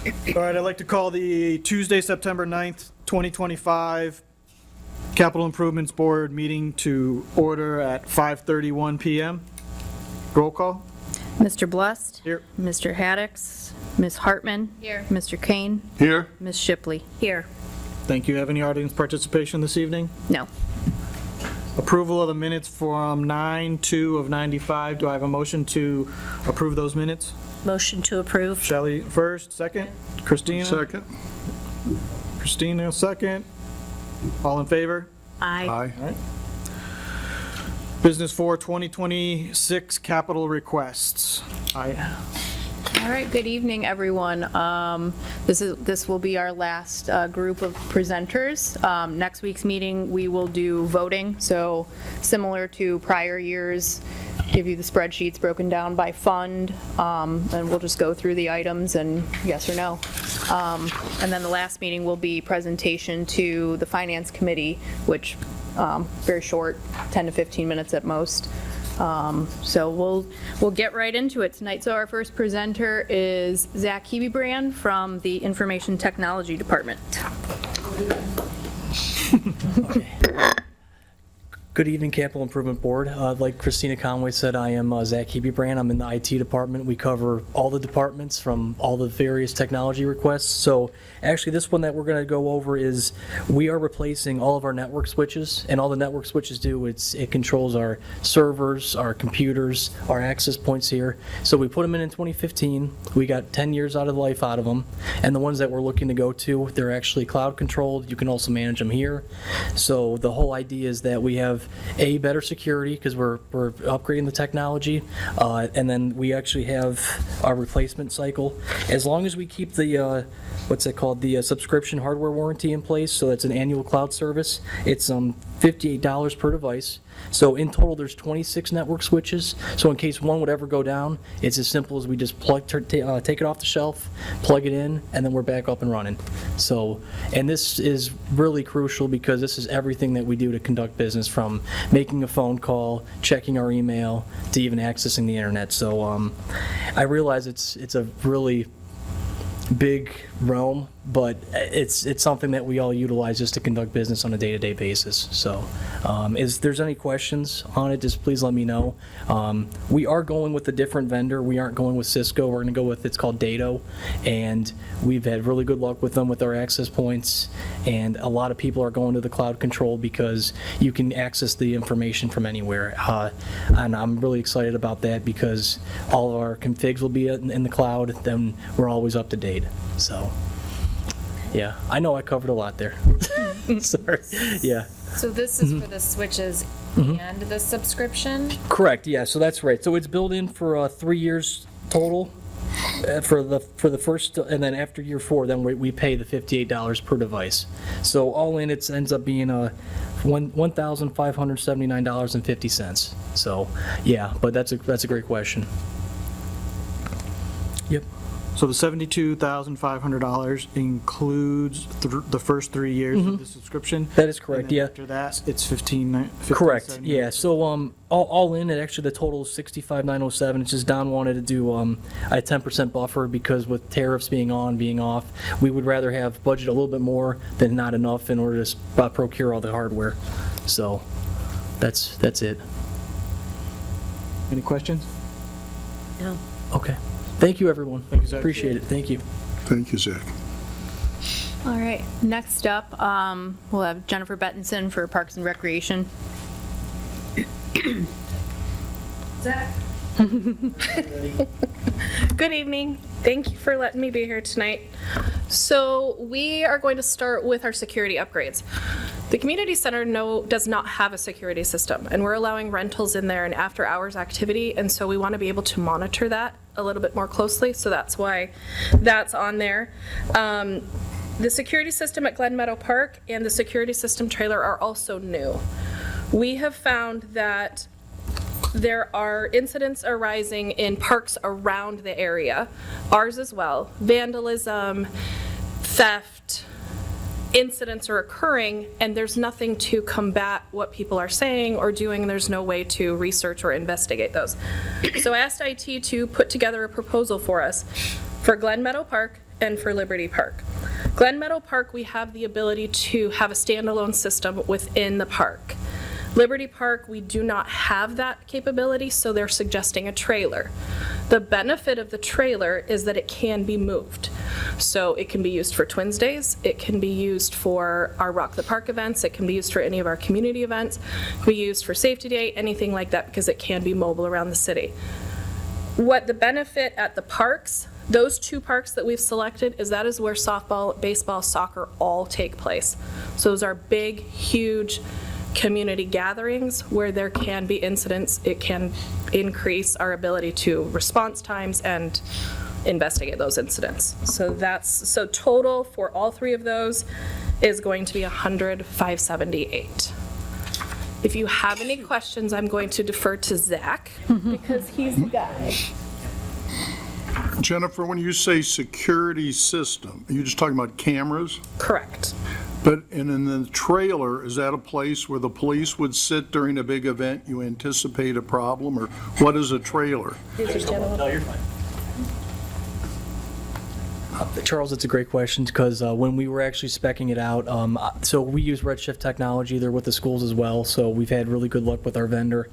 All right, I'd like to call the Tuesday, September 9th, 2025 Capital Improvements Board meeting to order at 5:31 PM. Roll call. Mr. Blust? Here. Mr. Haddix? Ms. Hartman? Here. Mr. Kane? Here. Ms. Shipley? Here. Thank you. Have any audience participation this evening? No. Approval of the minutes from 9/2 of 95. Do I have a motion to approve those minutes? Motion to approve. Shelley first, second. Christina? Second. Christina, second. All in favor? Aye. Aye. All right. Business for 2026 capital requests. All right, good evening, everyone. This will be our last group of presenters. Next week's meeting, we will do voting, so similar to prior years, give you the spreadsheets broken down by fund, and we'll just go through the items and yes or no. And then the last meeting will be presentation to the Finance Committee, which, very short, 10 to 15 minutes at most. So we'll get right into it tonight. So our first presenter is Zach Hebebrand from the Information Technology Department. Good evening, Capital Improvement Board. Like Christina Conway said, I am Zach Hebebrand. I'm in the IT department. We cover all the departments from all the various technology requests. So actually this one that we're going to go over is we are replacing all of our network switches, and all the network switches do, it controls our servers, our computers, our access points here. So we put them in 2015. We got 10 years out of life out of them, and the ones that we're looking to go to, they're actually cloud controlled. You can also manage them here. So the whole idea is that we have better security because we're upgrading the technology, and then we actually have our replacement cycle. As long as we keep the what's it called, the subscription hardware warranty in place, so that's an annual cloud service. It's $58 per device. So in total, there's 26 network switches. So in case one would ever go down, it's as simple as we just take it off the shelf, plug it in, and then we're back up and running. So, and this is really crucial because this is everything that we do to conduct business, from making a phone call, checking our email, to even accessing the internet. So I realize it's a really big realm, but it's something that we all utilize just to conduct business on a day-to-day basis. So if there's any questions on it, just please let me know. We are going with a different vendor. We aren't going with Cisco. We're going to go with, it's called Dato, and we've had really good luck with them with our access points, and a lot of people are going to the cloud control because you can access the information from anywhere, and I'm really excited about that because all of our configs will be in the cloud, then we're always up to date. So yeah, I know I covered a lot there. Sorry. Yeah. So this is for the switches and the subscription? Correct, yeah, so that's right. So it's built in for 3 years total for the first, and then after year 4, then we pay the $58 per device. So all in, it ends up being $1,579.50. So yeah, but that's a great question. Yep. So the $72,500 includes the first 3 years of the subscription? That is correct, And then yeah. after that, it's $15. Correct, yeah. So all in, it actually, the total is $65,907. It's just Don wanted to do a 10% buffer because with tariffs being on, being off, we would rather have budget a little bit more than not enough in order to procure all the hardware. So that's it. Any questions? No. Okay. Thank you, everyone. Thank you, Zach. Appreciate it. Thank you. Thank you, Zach. All right, next up, we'll have Jennifer Bettinson for Parks and Recreation. Zach. Good evening. Thank you for letting me be here tonight. So we are going to start with our security upgrades. The community center does not have a security system, and we're allowing rentals in there and after hours activity, and so we want to be able to monitor that a little bit more closely, so that's why that's on there. The security system at Glen Meadow Park and the security system trailer are also new. We have found that there are incidents arising in parks around the area, ours as well. Vandalism, theft, incidents are occurring, and there's nothing to combat what people are saying or doing. There's no way to research or investigate those. So I asked IT to put together a proposal for us for Glen Meadow Park and for Liberty Park. Glen Meadow Park, we have the ability to have a standalone system within the park. Liberty Park, we do not have that capability, so they're suggesting a trailer. The benefit of the trailer is that it can be moved. So it can be used for Twins Days, it can be used for our Rock the Park events, it can be used for any of our community events, it can be used for Safety Day, anything like that, because it can be mobile around the city. What the benefit at the parks, those 2 parks that we've selected, is that is where softball, baseball, soccer all take place. So those are big, huge community gatherings where there can be incidents. It can increase our ability to response times and investigate those incidents. So total for all 3 of those is going to be $100,578. If you have any questions, I'm going to defer to Zach because he's the guy. Jennifer, when you say security system, are you just talking about cameras? Correct. But, and in the trailer, is that a place where the police would sit during a big event? You anticipate a problem, or what is a trailer? No, you're fine. Charles, it's a great question, because when we were actually speccing it out, so we use Redshift technology, they're with the schools as well, so we've had really good luck with our vendor.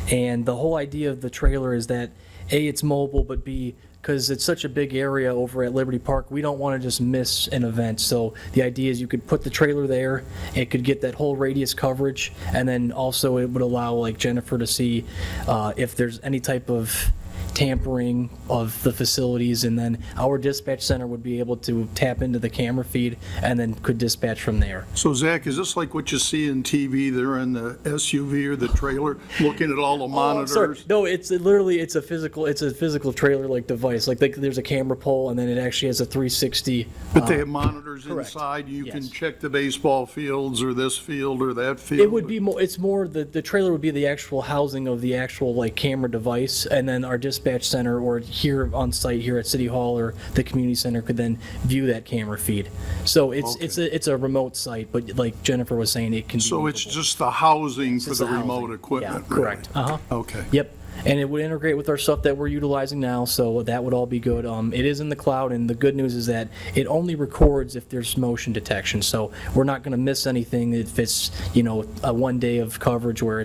And the whole idea of the trailer is that, A, it's mobile, but B, because it's such a big area over at Liberty Park, we don't want to just miss an event. So the idea is you could put the trailer there, it could get that whole radius coverage, and then also it would allow like Jennifer to see if there's any type of tampering of the facilities, and then our dispatch center would be able to tap into the camera feed and then could dispatch from there. So Zach, is this like what you see in TV? They're in the SUV or the trailer, looking at all the monitors? Sorry. No, it's literally, it's a physical trailer-like device. Like there's a camera pole, and then it actually has a 360. But they have monitors correct. inside, you can Yes. check the baseball fields or this field or that field? It would be more, it's more, the trailer would be the actual housing of the actual like camera device, and then our dispatch center or here on site here at City Hall or the community center could then view that camera feed. So it's a remote site, but like Jennifer was saying, it can be So it's movable. just the housing for Just the the housing. remote equipment? Yeah, correct. really? Uh-huh. Okay. Yep. And it would integrate with our stuff that we're utilizing now, so that would all be good. It is in the cloud, and the good news is that it only records if there's motion detection. So we're not going to miss anything if it's, a 1 day of coverage where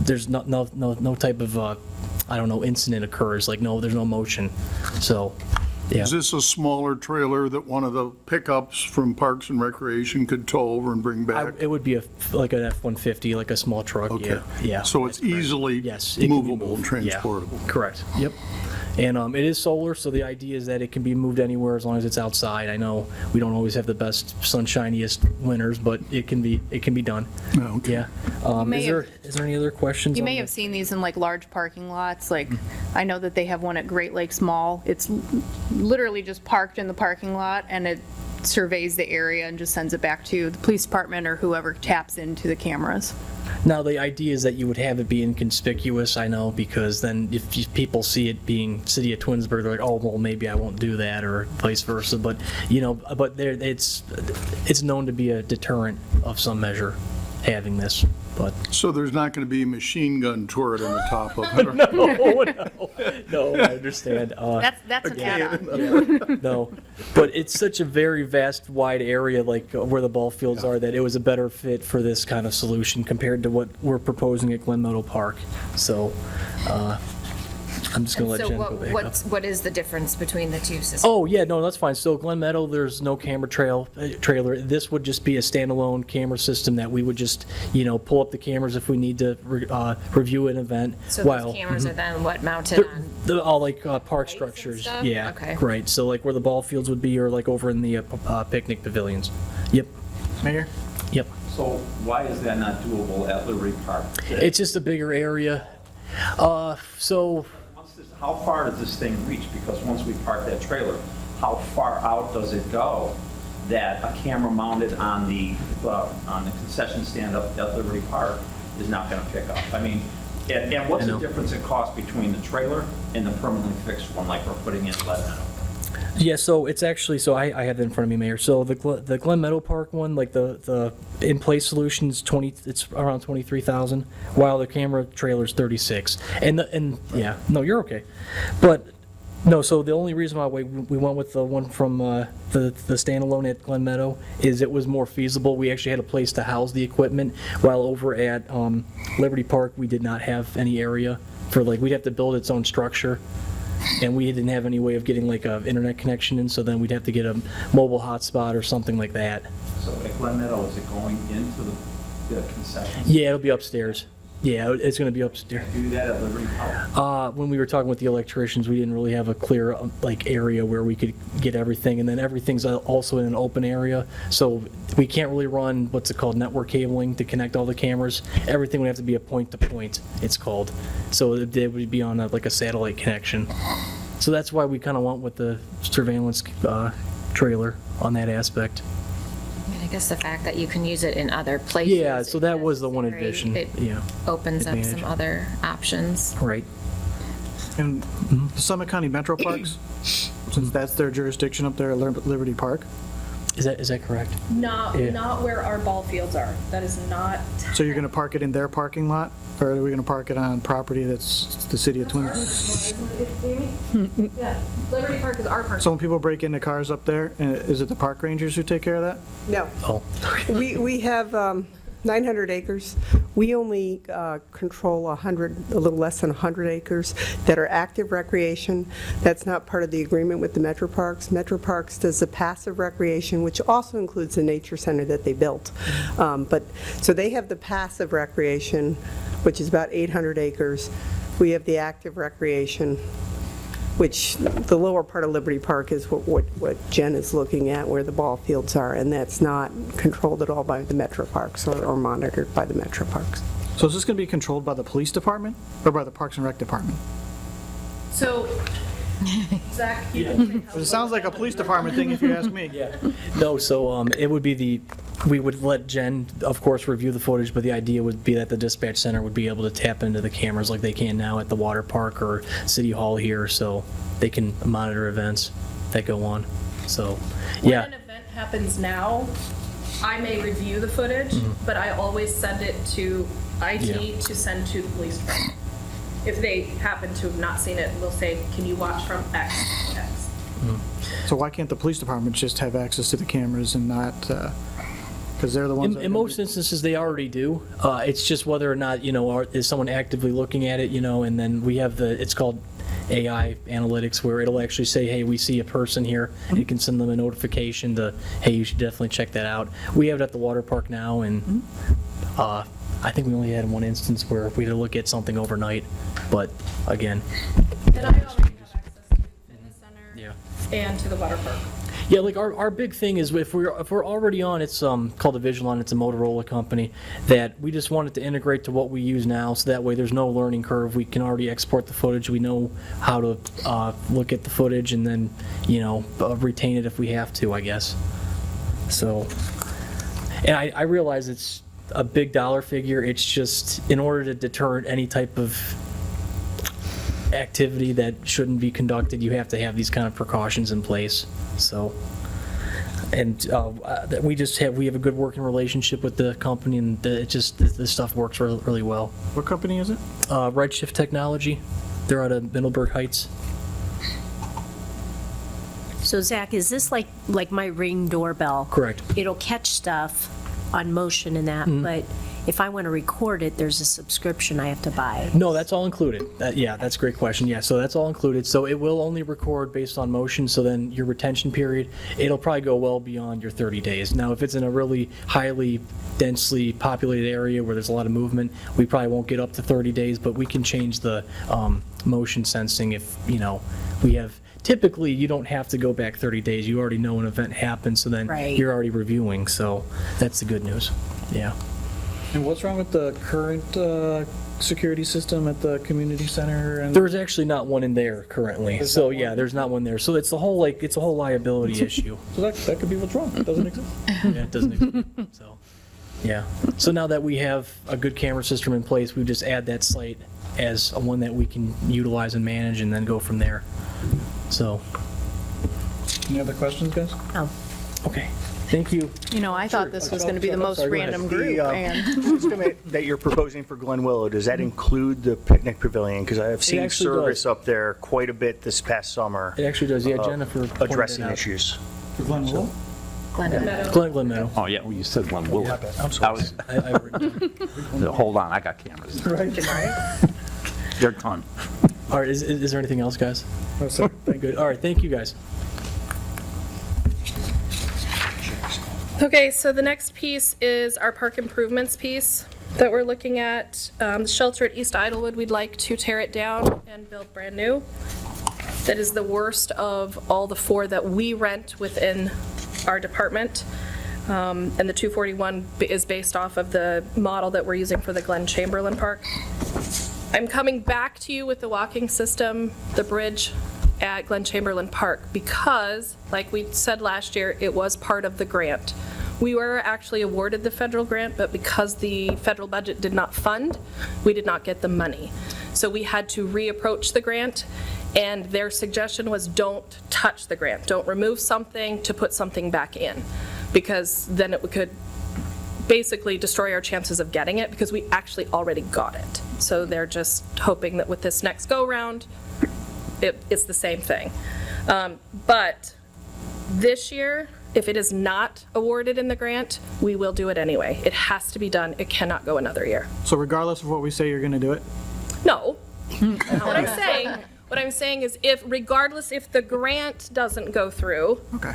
there's no type of, incident occurs. Like, no, there's no motion. So, yeah. Is this a smaller trailer that one of the pickups from Parks and Recreation could tow over and bring back? It would be like an F-150, like a small truck. Okay. Yeah. So it's easily Yes, it can be movable and moved. Yeah. transportable? Correct. Yep. And it is solar, so the idea is that it can be moved anywhere as long as it's outside. I know we don't always have the best sunshiniest winters, but it can be done. Oh, okay. Yeah. may Is there any other questions? You on may the- have seen these in like large parking lots, like, I know that they have one at Great Lakes Mall. It's literally just parked in the parking lot, and it surveys the area and just sends it back to the police department or whoever taps into the cameras. Now, the idea is that you would have it be inconspicuous, I know, because then if people see it being City of Twinsburg, they're like, oh, well, maybe I won't do that, or vice versa. But, it's known to be a deterrent of some measure, having this. But So there's not going to be a machine gun turret on the top of it? no, I understand. That's an add-on. No, but it's such a very vast, wide area, like where the ball fields are, that it was a better fit for this kind of solution compared to what we're proposing at Glen Meadow Park. So, I'm just gonna let So Jen go back up. what is the difference between the two systems? Oh, yeah, no, that's fine. So Glen Meadow, there's no camera trailer. This would just be a standalone camera system that we would just, pull up the cameras if we need to review an event. So while- those cameras are then what mounted on? All like park and structures. stuff? Yeah, Okay. right. So like where the ball fields would be, or like over in the picnic pavilions. Yep, Mayor? yep. So why is that not doable at Liberty Park? It's just a bigger area. So How far does this thing reach? Because once we park that trailer, how far out does it go that a camera mounted on the concession stand up at Liberty Park is not going to pick up? I mean, and what's I the know. difference in cost between the trailer and the permanently fixed one like we're putting in Glen Meadow? yeah, so it's actually, so I have it in front of me, Mayor. So the Glen Meadow Park one, like the in-place solution's it's around 23,000, while the camera trailer's 36. And yeah, no, you're okay. But No, so the only reason why we went with the one from the standalone at Glen Meadow is it was more feasible. We actually had a place to house the equipment, while over at Liberty Park, we did not have any area for, like, we'd have to build its own structure, and we didn't have any way of getting like a internet connection in, so then we'd have to get a mobile hotspot or something like that. So at Glen Meadow, is it going into the concessions? Yeah, it'll be upstairs. Yeah, it's going to be upstairs. Do that at Liberty Park? When we were talking with the electricians, we didn't really have a clear, like, area where we could get everything, and then everything's also in an open area, so we can't really run, what's it called, network cabling to connect all the cameras. Everything would have to be a point-to-point, it's called, so it would be on like a satellite connection. So that's why we kind of went with the surveillance trailer on that aspect. And I guess the fact that you can use it in other places. Yeah, so that was the one is very- addition, it yeah. Opens up advantage. some other options. Right. And the Summit County Metro Parks, since that's their jurisdiction up there at Liberty Park, Is that correct? Not, Yeah. not where our ball fields are. That is not. so you're going to park it in their parking lot? Or are we going to park it on property that's the city of Twinsburg? Yeah, Liberty Park is our park. So when people break into cars up there, is it the park rangers who take care of that? No. Oh. We have 900 acres. We only control a little less than 100 acres that are active recreation. That's not part of the agreement with the Metro Parks. Metro Parks does the passive recreation, which also includes the nature center that they built. So they have the passive recreation, which is about 800 acres. We have the active recreation, which the lower part of Liberty Park is what Jen is looking at, where the ball fields are, and that's not controlled at all by the Metro Parks or monitored by the Metro Parks. So is this going to be controlled by the police department or by the Parks and Rec department? So, Zach, you can say how. It sounds like a police department thing if you ask me. Yeah. No, so it would be we would let Jen, of course, review the footage, but the idea would be that the dispatch center would be able to tap into the cameras like they can now at the water park or City Hall here, so they can monitor events that go on. So, When yeah. an event happens now, I may review the footage, but I always send it to IT Yeah. to send to the police department. If they happen to have not seen it, we'll say, can you watch from X to X? So why can't the police department just have access to the cameras and not, because they're the ones that... In most instances, they already do. It's just whether or not, is someone actively looking at it, and then we have it's called AI analytics, where it'll actually say, hey, we see a person here. And you can send them a notification to, hey, you should definitely check that out. We have it at the water park now, and I think we only had one instance where we had to look at something overnight. But again, And I already have access to the fitness center yeah. and to the water park. Yeah, like our big thing is if we're already on, it's called a Vigilon, it's a Motorola company, that we just wanted to integrate to what we use now, so that way there's no learning curve. We can already export the footage, we know how to look at the footage, and then, retain it if we have to, I guess. So, and I realize it's a big dollar figure, it's just, in order to deter any type of activity that shouldn't be conducted, you have to have these kind of precautions in place. So, and we have a good working relationship with the company, and this stuff works really well. What company is it? Redshift Technology, they're out of Middleburg Heights. So Zach, is this like my Ring doorbell? Correct. It'll catch stuff on motion and that, but if I want to record it, there's a subscription I have to buy. No, that's all included. Yeah, that's a great question. Yeah, so that's all included. So it will only record based on motion, so then your retention period, it'll probably go well beyond your 30 days. Now, if it's in a really highly densely populated area where there's a lot of movement, we probably won't get up to 30 days, but we can change the motion sensing if, we have, typically, you don't have to go back 30 days. You already know an event happened, so then Right. you're already reviewing, so that's the good news. Yeah. And what's wrong with the current security system at the community center? And There's actually not one in there currently, so yeah, there's not one there. So it's a whole liability issue. So that could be what's wrong. It doesn't exist. Yeah, it doesn't exist. So, yeah. So now that we have a good camera system in place, we just add that site as one that we can utilize and manage, and then go from there. So, Any other questions, guys? Oh, Okay, thank you. You know, I thought this was going to be the most Sorry, go ahead. random group, and Estimate that you're proposing for Glen Willow, does that include the picnic pavilion? Because I have seen actually service does. up there quite a bit this past summer. It actually does, yeah, Jennifer pointed it Addressing out. issues. Glen Meadow. Oh, yeah, well, you said one Willow. I'm sorry. Hold on, I got cameras. They're gone. All right, is there anything else, guys? Good, all right, thank you, guys. Okay, so the next piece is our park improvements piece that we're looking at. The shelter at East Idlewood, we'd like to tear it down and build brand new. That is the worst of all the 4 that we rent within our department. And the 241 is based off of the model that we're using for the Glen Chamberlain Park. I'm coming back to you with the walking system, the bridge at Glen Chamberlain Park, because, like we said last year, it was part of the grant. We were actually awarded the federal grant, but because the federal budget did not fund, we did not get the money. So we had to reapproach the grant, and their suggestion was don't touch the grant. Don't remove something to put something back in, because then it could basically destroy our chances of getting it, because we actually already got it. So they're just hoping that with this next go-round, it's the same thing. But this year, if it is not awarded in the grant, we will do it anyway. It has to be done. It cannot go another year. So regardless of what we say, you're going to do it? No. What I'm saying is regardless if the grant doesn't go through, Okay.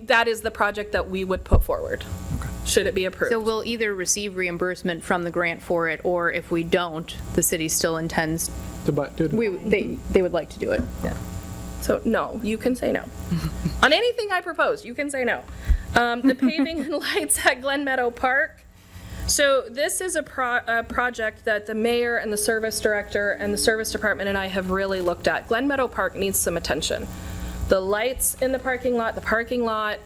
that is the project that we would put forward, should it be approved. so we'll either receive reimbursement from the grant for it, or if we don't, the city still intends, they would like to do it. So, no, you can say no. On anything I propose, you can say no. The paving and lights at Glen Meadow Park. So this is a project that the mayor and the service director and the service department and I have really looked at. Glen Meadow Park needs some attention. The lights in the parking lot,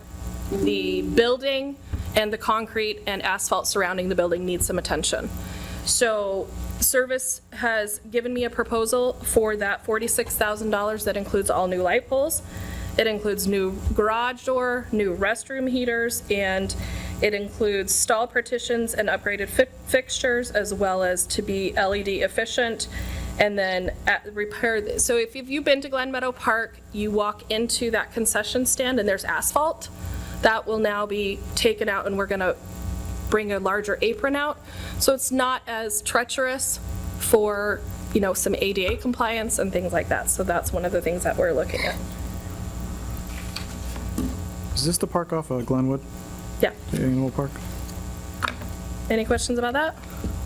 the building, and the concrete and asphalt surrounding the building needs some attention. So service has given me a proposal for that $46,000 that includes all new light poles. It includes new garage door, new restroom heaters, and it includes stall partitions and upgraded fixtures, as well as to be LED efficient, and then repair. So if you've been to Glen Meadow Park, you walk into that concession stand and there's asphalt. That will now be taken out, and we're going to bring a larger apron out, so it's not as treacherous for, some ADA compliance and things like that. So that's one of the things that we're looking at. Is this the park off of Glenwood? Yeah. The annual park? Any questions about that?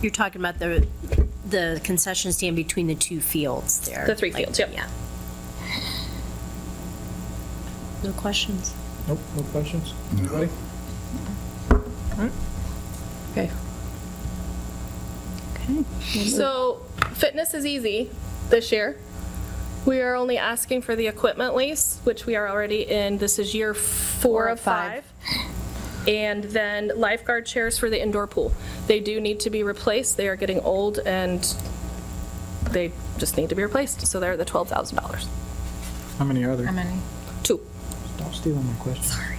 You're talking about the concession stand between the 2 fields there. The 3 fields, yep. Yeah. No questions? Nope, no questions? Anybody? Okay. So fitness is easy this year. We are only asking for the equipment lease, which we are already in. This is year 4 of 5. And then lifeguard chairs for the indoor pool. They do need to be replaced. They are getting old and they just need to be replaced. So they're the $12,000. How many are there? How many? 2. Stop stealing my question. Sorry.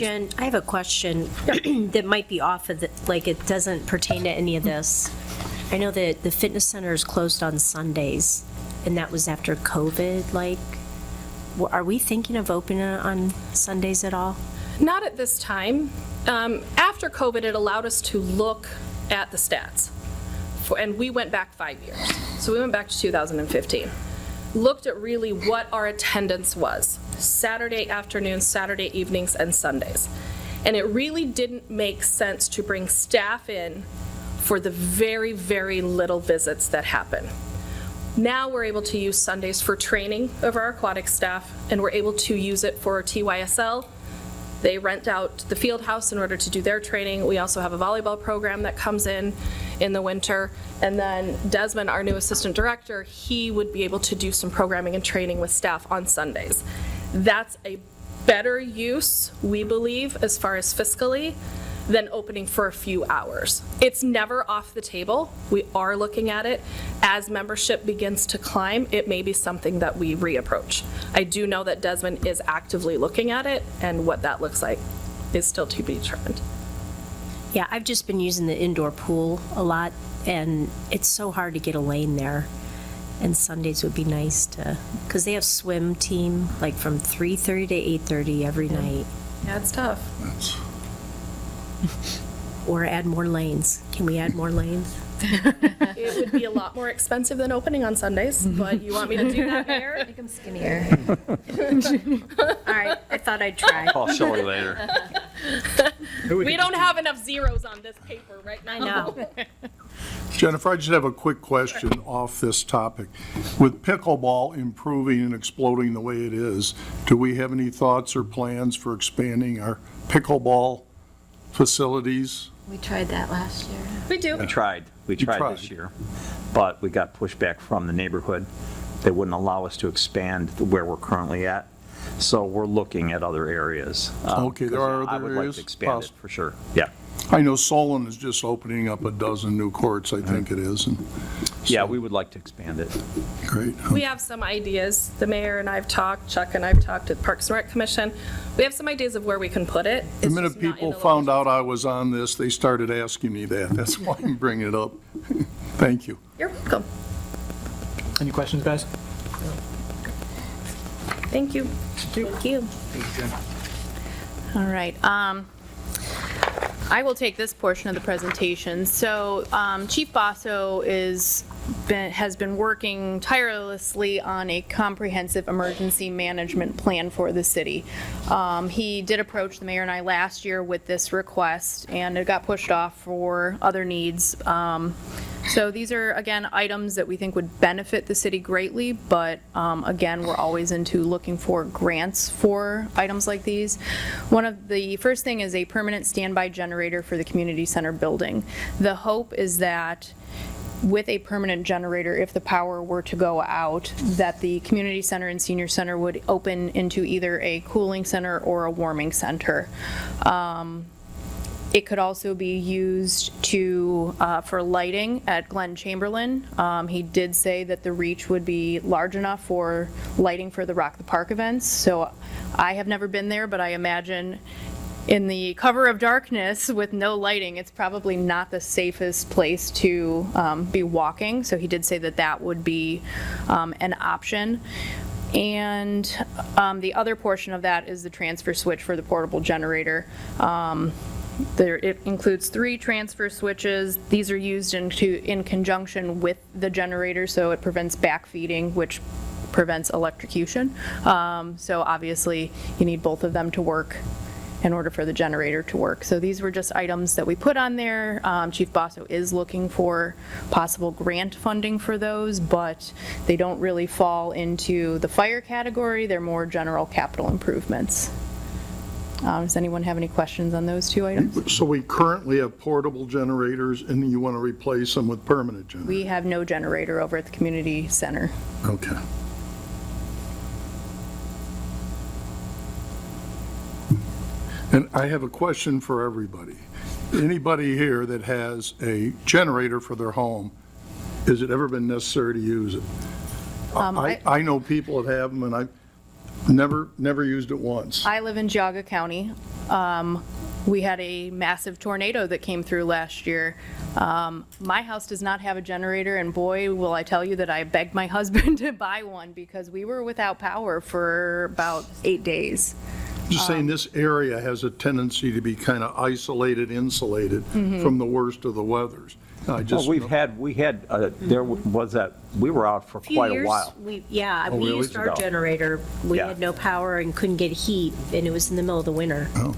Jen, I have a question that might be off of it doesn't pertain to any of this. I know that the fitness center is closed on Sundays, and that was after COVID. Are we thinking of opening it on Sundays at all? Not at this time. After COVID, it allowed us to look at the stats. And we went back 5 years. So we went back to 2015. Looked at really what our attendance was. Saturday afternoons, Saturday evenings, and Sundays. And it really didn't make sense to bring staff in for the very, very little visits that happen. Now we're able to use Sundays for training of our aquatic staff, and we're able to use it for TYSL. They rent out the field house in order to do their training. We also have a volleyball program that comes in the winter. And then Desmond, our new assistant director, he would be able to do some programming and training with staff on Sundays. That's a better use, we believe, as far as fiscally, than opening for a few hours. It's never off the table. We are looking at it. As membership begins to climb, it may be something that we reapproach. I do know that Desmond is actively looking at it, and what that looks like is still to be determined. Yeah, I've just been using the indoor pool a lot, and it's so hard to get a lane there. And Sundays would be nice to, because they have swim team, like from 3:30 to 8:30 every night. Yeah, it's tough. Or add more lanes. Can we add more lanes? It would be a lot more expensive than opening on Sundays, but you want me to do that, Mayor? Make them skinnier. All right, I thought I'd try. I'll show you later. We don't have enough zeros on this paper right now. I know. Jennifer, I just have a quick question off this topic. With pickleball improving and exploding the way it is, do we have any thoughts or plans for expanding our pickleball facilities? We tried that last year. We do. We tried tried. this year, but we got pushback from the neighborhood. They wouldn't allow us to expand where we're currently at, so we're looking at other areas. Okay, there are I other would like areas to expand it, possible. for sure, yeah. I know Solon is just opening up a dozen new courts, I think it is, and Yeah, we would like to expand it. great. We have some ideas. The mayor and I have talked, Chuck and I have talked at Parks and Rec Commission. We have some ideas of where we can put it. The It's minute just not in people the found out I was on this, they started asking me that. That's why I'm bringing it up. Thank you. You're welcome. Any questions, guys? Thank you. Thank you. All right. I will take this portion of the presentation. So Chief Basso has been working tirelessly on a comprehensive emergency management plan for the city. He did approach the mayor and I last year with this request, and it got pushed off for other needs. So these are, again, items that we think would benefit the city greatly, but again, we're always into looking for grants for items like these. One of the first thing is a permanent standby generator for the community center building. The hope is that with a permanent generator, if the power were to go out, that the community center and senior center would open into either a cooling center or a warming center. It could also be used for lighting at Glen Chamberlain. He did say that the reach would be large enough for lighting for the Rock the Park events. So I have never been there, but I imagine in the cover of darkness with no lighting, it's probably not the safest place to be walking. So he did say that that would be an option. And the other portion of that is the transfer switch for the portable generator. It includes 3 transfer switches. These are used in conjunction with the generator, so it prevents backfeeding, which prevents electrocution. So obviously, you need both of them to work in order for the generator to work. So these were just items that we put on there. Chief Basso is looking for possible grant funding for those, but they don't really fall into the fire category. They're more general capital improvements. Does anyone have any questions on those 2 items? So we currently have portable generators, and you want to replace them with permanent generators? We have no generator over at the community center. Okay. And I have a question for everybody. Anybody here that has a generator for their home, has it ever been necessary to use it? I know people that have them, and I've never used it once. I live in Geauga County. We had a massive tornado that came through last year. My house does not have a generator, and boy, will I tell you that I begged my husband to buy one because we were without power for about 8 daes. Just saying, this area has a tendency to be kind of isolated, insulated from the worst of the weathers. I Well, just, we had, there was that, we were out for quite a while. We really? used our Ago. generator. We Yeah. had no power and couldn't get heat, and it was in the middle of the winter. Oh,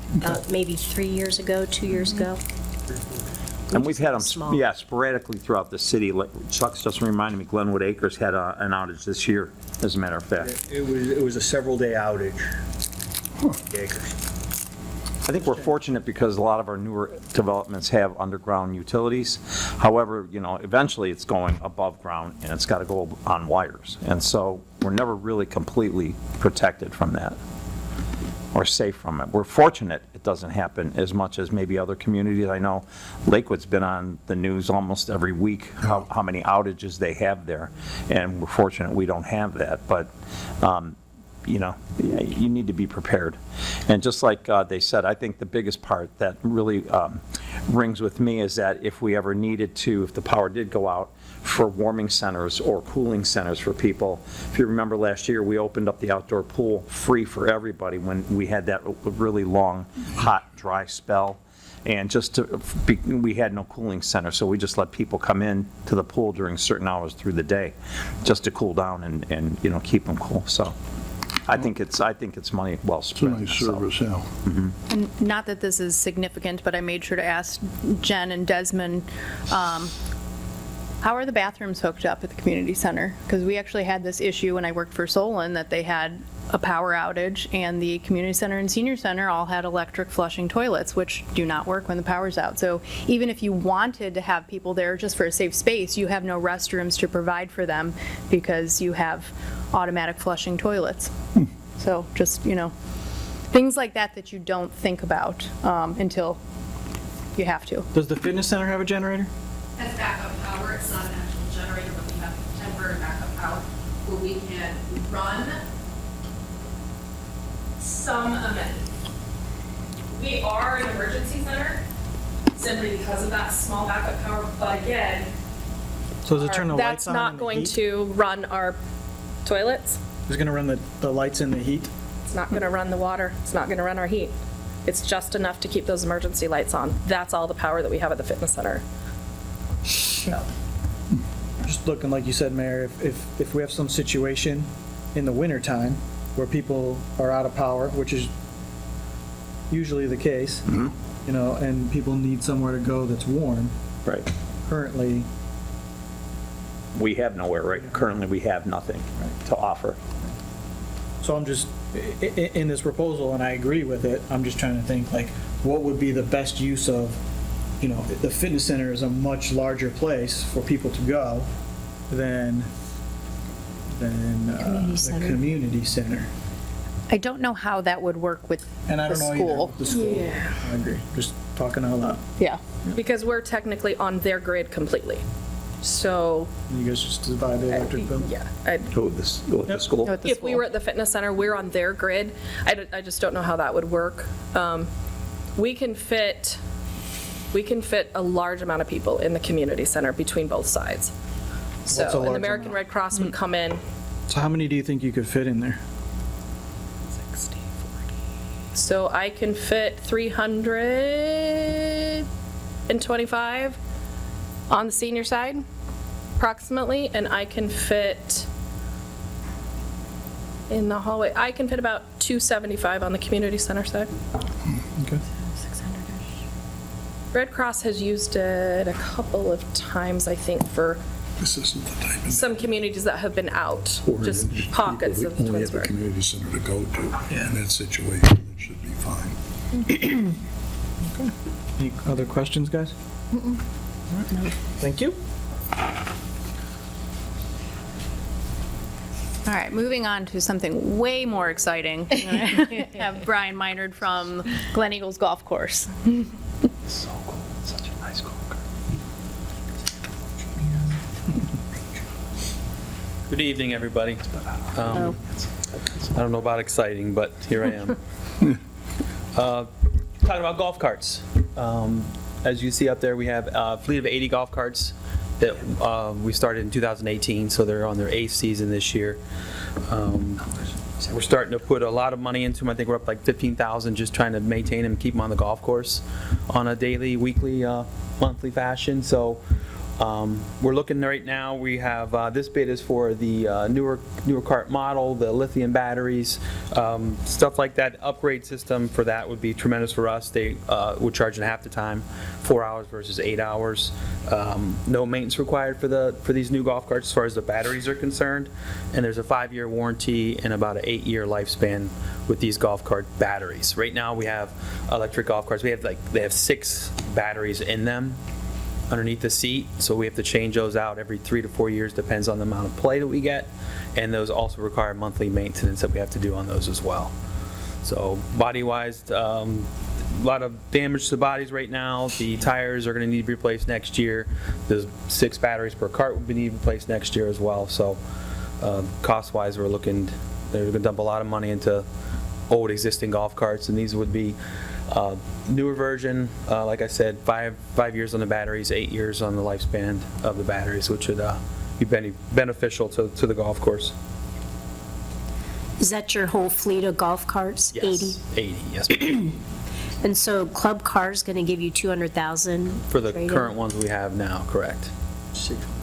Maybe 3 years ago, 2 years ago. And we've had them, Small. yeah, sporadically throughout the city. Like Chuck's just reminded me, Glenwood Acres had an outage this year, as a matter of fact. It was a several-day outage. Acres. I think we're fortunate because a lot of our newer developments have underground utilities. However, eventually it's going above ground and it's got to go on wires. And so we're never really completely protected from that. or safe from it. We're fortunate it doesn't happen as much as maybe other communities. I know Lakewood's been on the news almost every week, how many outages they have there, and we're fortunate we don't have that. But you need to be prepared. And just like they said, I think the biggest part that really rings with me is that if we ever needed to, if the power did go out, for warming centers or cooling centers for people. If you remember last year, we opened up the outdoor pool free for everybody when we had that really long, hot, dry spell. And we had no cooling center, so we just let people come in to the pool during certain hours through the day, just to cool down and keep them cool. So I think it's money well spent. It's a nice service, yeah. And not that this is significant, but I made sure to ask Jen and Desmond, how are the bathrooms hooked up at the community center? Because we actually had this issue when I worked for Solon, that they had a power outage, and the community center and senior center all had electric flushing toilets, which do not work when the power's out. So even if you wanted to have people there just for a safe space, you have no restrooms to provide for them because you have automatic flushing toilets. So just, things like that you don't think about until you have to. Does the fitness center have a generator? Has backup power. It's not an actual generator, but we have temporary backup power where we can run some amenities. We are an emergency center simply because of that small backup power, but again, So does it turn the lights That's on not and the going heat? to run our toilets. It's going to run the lights and the heat? It's not going to run the water. It's not going to run our heat. It's just enough to keep those emergency lights on. That's all the power that we have at the fitness center. Just looking, like you said, Mayor, if we have some situation in the wintertime where people are out of power, which is usually the case, and people need somewhere to go that's warm, Right. currently, We have nowhere, right? Currently, we have nothing to offer. so I'm just, in this proposal, and I agree with it, I'm just trying to think, like, what would be the best use of, the fitness center is a much larger place for people to go than the community center. I don't know how that would work with And I the don't know either school. with the school. Yeah. I agree, just talking out loud. Yeah. Because we're technically on their grid completely. So, You guys just divide the electric bill? yeah. Go with the school. With the If we school. were at the fitness center, we're on their grid. I just don't know how that would work. We can fit a large amount of people in the community center between both sides. What's a So, and large the American amount? Red Cross would come in. So how many do you think you could fit in there? 60, 40. So I can fit 325 on the senior side, approximately, and I can fit in the hallway, I can fit about 275 on the community center side. Okay. Red Cross has used it a couple of times, I think, for This isn't the type of some communities that have been out, just oriented pockets people of that only have a Twinsburg. community center to go to. In that situation, it should be fine. Any other questions, guys? All right. Thank you. All right, moving on to something way more exciting. We have Brian Minard from Glen Eagles Golf Course. So cool. Such a nice golf cart. Good evening, everybody. I don't know about exciting, but here I am. Talking about golf carts. As you see up there, we have a fleet of 80 golf carts that we started in 2018, so they're on their 8th season this year. We're starting to put a lot of money into them. I think we're up like $15,000 just trying to maintain them, keep them on the golf course on a daily, weekly, monthly fashion. So we're looking right now, we have, this bid is for the newer cart model, the lithium batteries, stuff like that. Upgrade system for that would be tremendous for us. They would charge in half the time, 4 hours versus 8 hours. No maintenance required for these new golf carts as far as the batteries are concerned. And there's a 5-year warranty and about an 8-year lifespan with these golf cart batteries. Right now we have electric golf carts. They have 6 batteries in them underneath the seat, so we have to change those out every 3 to 4 years, depends on the amount of play that we get, and those also require monthly maintenance that we have to do on those as well. So body-wise, a lot of damage to the bodies right now. The tires are going to need to be replaced next year. There's 6 batteries per cart will be need replaced next year as well. So cost-wise, they're going to dump a lot of money into old existing golf carts, and these would be newer version, like I said, 5 years on the batteries, 8 years on the lifespan of the batteries, which would be beneficial to the golf course. Is that your whole fleet of golf carts? Yes, 80, yes. And so Club Car's going to give you 200,000? For the trade-in? current ones we have now, correct.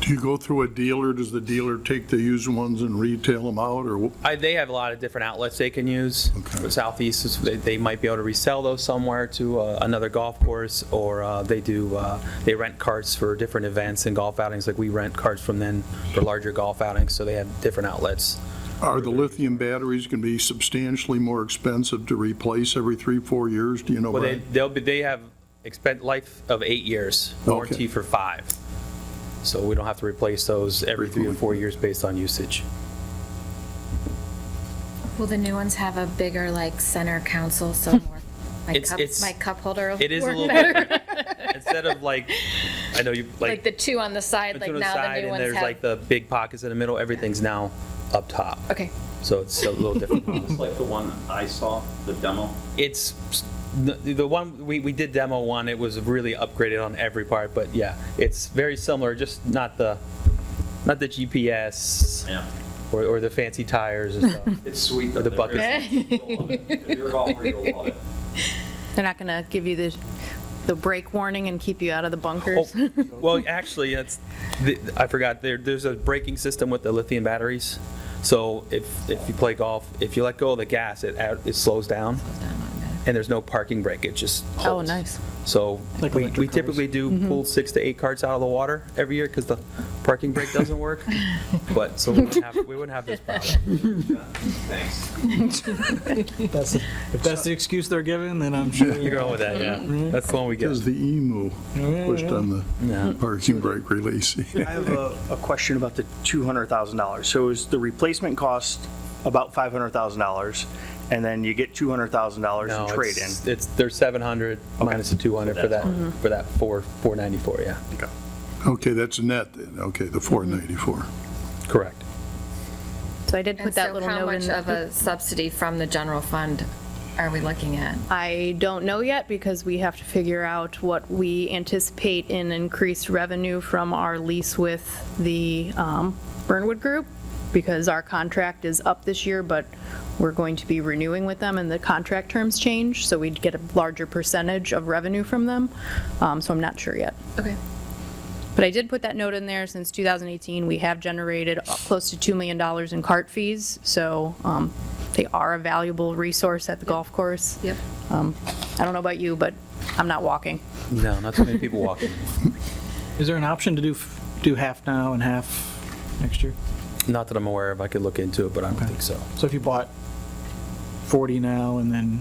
Do you go through a dealer? Does the dealer take the used ones and retail them out, or? They have a lot of different outlets they can use. Okay. For Southeast, they might be able to resell those somewhere to another golf course, or they rent carts for different events and golf outings, like we rent carts from them for larger golf outings, so they have different outlets. Are the lithium batteries going to be substantially more expensive to replace every 3-4 years? Do you know? Well, Brian? they have life of 8 years, warranty for 5. So we don't have to replace those every 3 or 4 years based on usage. Will the new ones have a bigger, like, center console, so more, my cup holder will It is a work little better? different. Instead of I know you, Like the 2 on the side, like to the now side, the new and ones there's have. like the big pockets in the middle, everything's now up top. Okay. So it's a little different. It's like the one I saw, the demo. It's the one we did demo one. It was really upgraded on every part, but yeah, it's very similar. Just not the GPS Yeah. or the fancy tires and stuff. It's sweet. Or the buckets. If you're a golfer, you'll love it. They're not going to give you the brake warning and keep you out of the bunkers? Oh, well, actually, I forgot. There's a braking system with the lithium batteries. So if you play golf, if you let go of the gas, it slows down. And there's no parking brake, it just holds. Oh, nice. So Like we electric typically do pull 6 to 8 carts out of the water every year because the parking brake doesn't work. But so we wouldn't have this problem. Thanks. If that's the excuse they're giving, then I'm sure. You're going with that, yeah. That's the one we get. Because the emu pushed on the parking brake release. I have a question about the $200,000. So is the replacement cost about $500,000, and then you get $200,000 No, in trade-in? there's 700 minus the 200 for that 494, yeah. Okay, that's net then. Okay, the 494. Correct. So I did put And that so little how note much in. of a subsidy from the general fund are we looking at? I don't know yet because we have to figure out what we anticipate in increased revenue from our lease with the Burnwood Group, because our contract is up this year, but we're going to be renewing with them and the contract terms change, so we'd get a larger percentage of revenue from them. So I'm not sure yet. Okay. But I did put that note in there. Since 2018, we have generated close to $2 million in cart fees, so they are a valuable resource at the golf course. Yep. I don't know about you, but I'm not walking. No, not too many people walking. Is there an option to do half now and half next year? Not that I'm aware of. I could look into it, but I don't think so. So if you bought 40 now and then,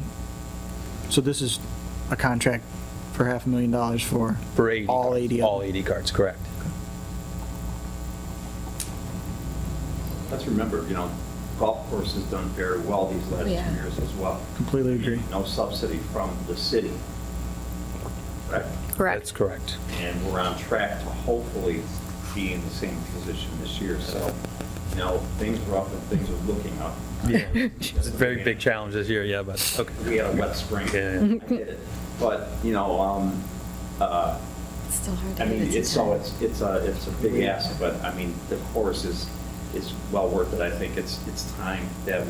so this is a contract for $500,000 for For 80 all carts. 80 of All them. 80 carts, correct. Let's remember, golf course has done very well these last 2 Yeah. years as well. Completely agree. No subsidy from the city. Correct? Correct. That's correct. And we're on track to hopefully be in the same position this year. So, things are up and things are looking up. Yeah. It's a very big challenge this year, yeah, but okay. We had a wet spring. Yeah. I get it. But, It's still hard to I mean, get it it's a big ask, but I mean, the course is well worth it. I think it's time that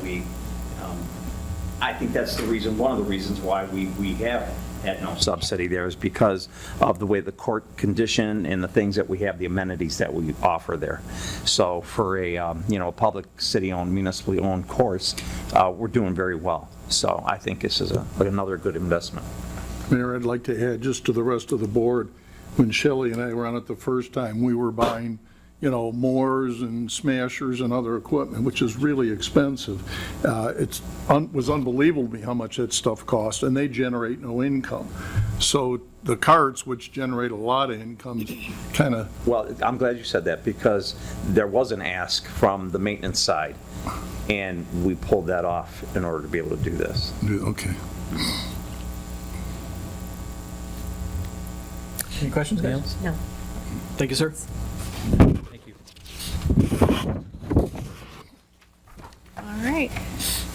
I think that's one of the reasons why we have had no Subsidy there is because of the way the court condition and the things that we have, the amenities that we offer there. So for a public city-owned, municipally owned course, we're doing very well. So I think this is another good investment. Mayor, I'd like to add just to the rest of the board, when Shelley and I were on it the first time, we were buying, mowers and smashers and other equipment, which is really expensive. It was unbelievable to me how much that stuff cost, and they generate no income. So the carts, which generate a lot of income, kind of. Well, I'm glad you said that because there was an ask from the maintenance side And we pulled that off in order to be able to do this. Okay. Any questions, guys? No. Thank you, sir. Thank you. All right.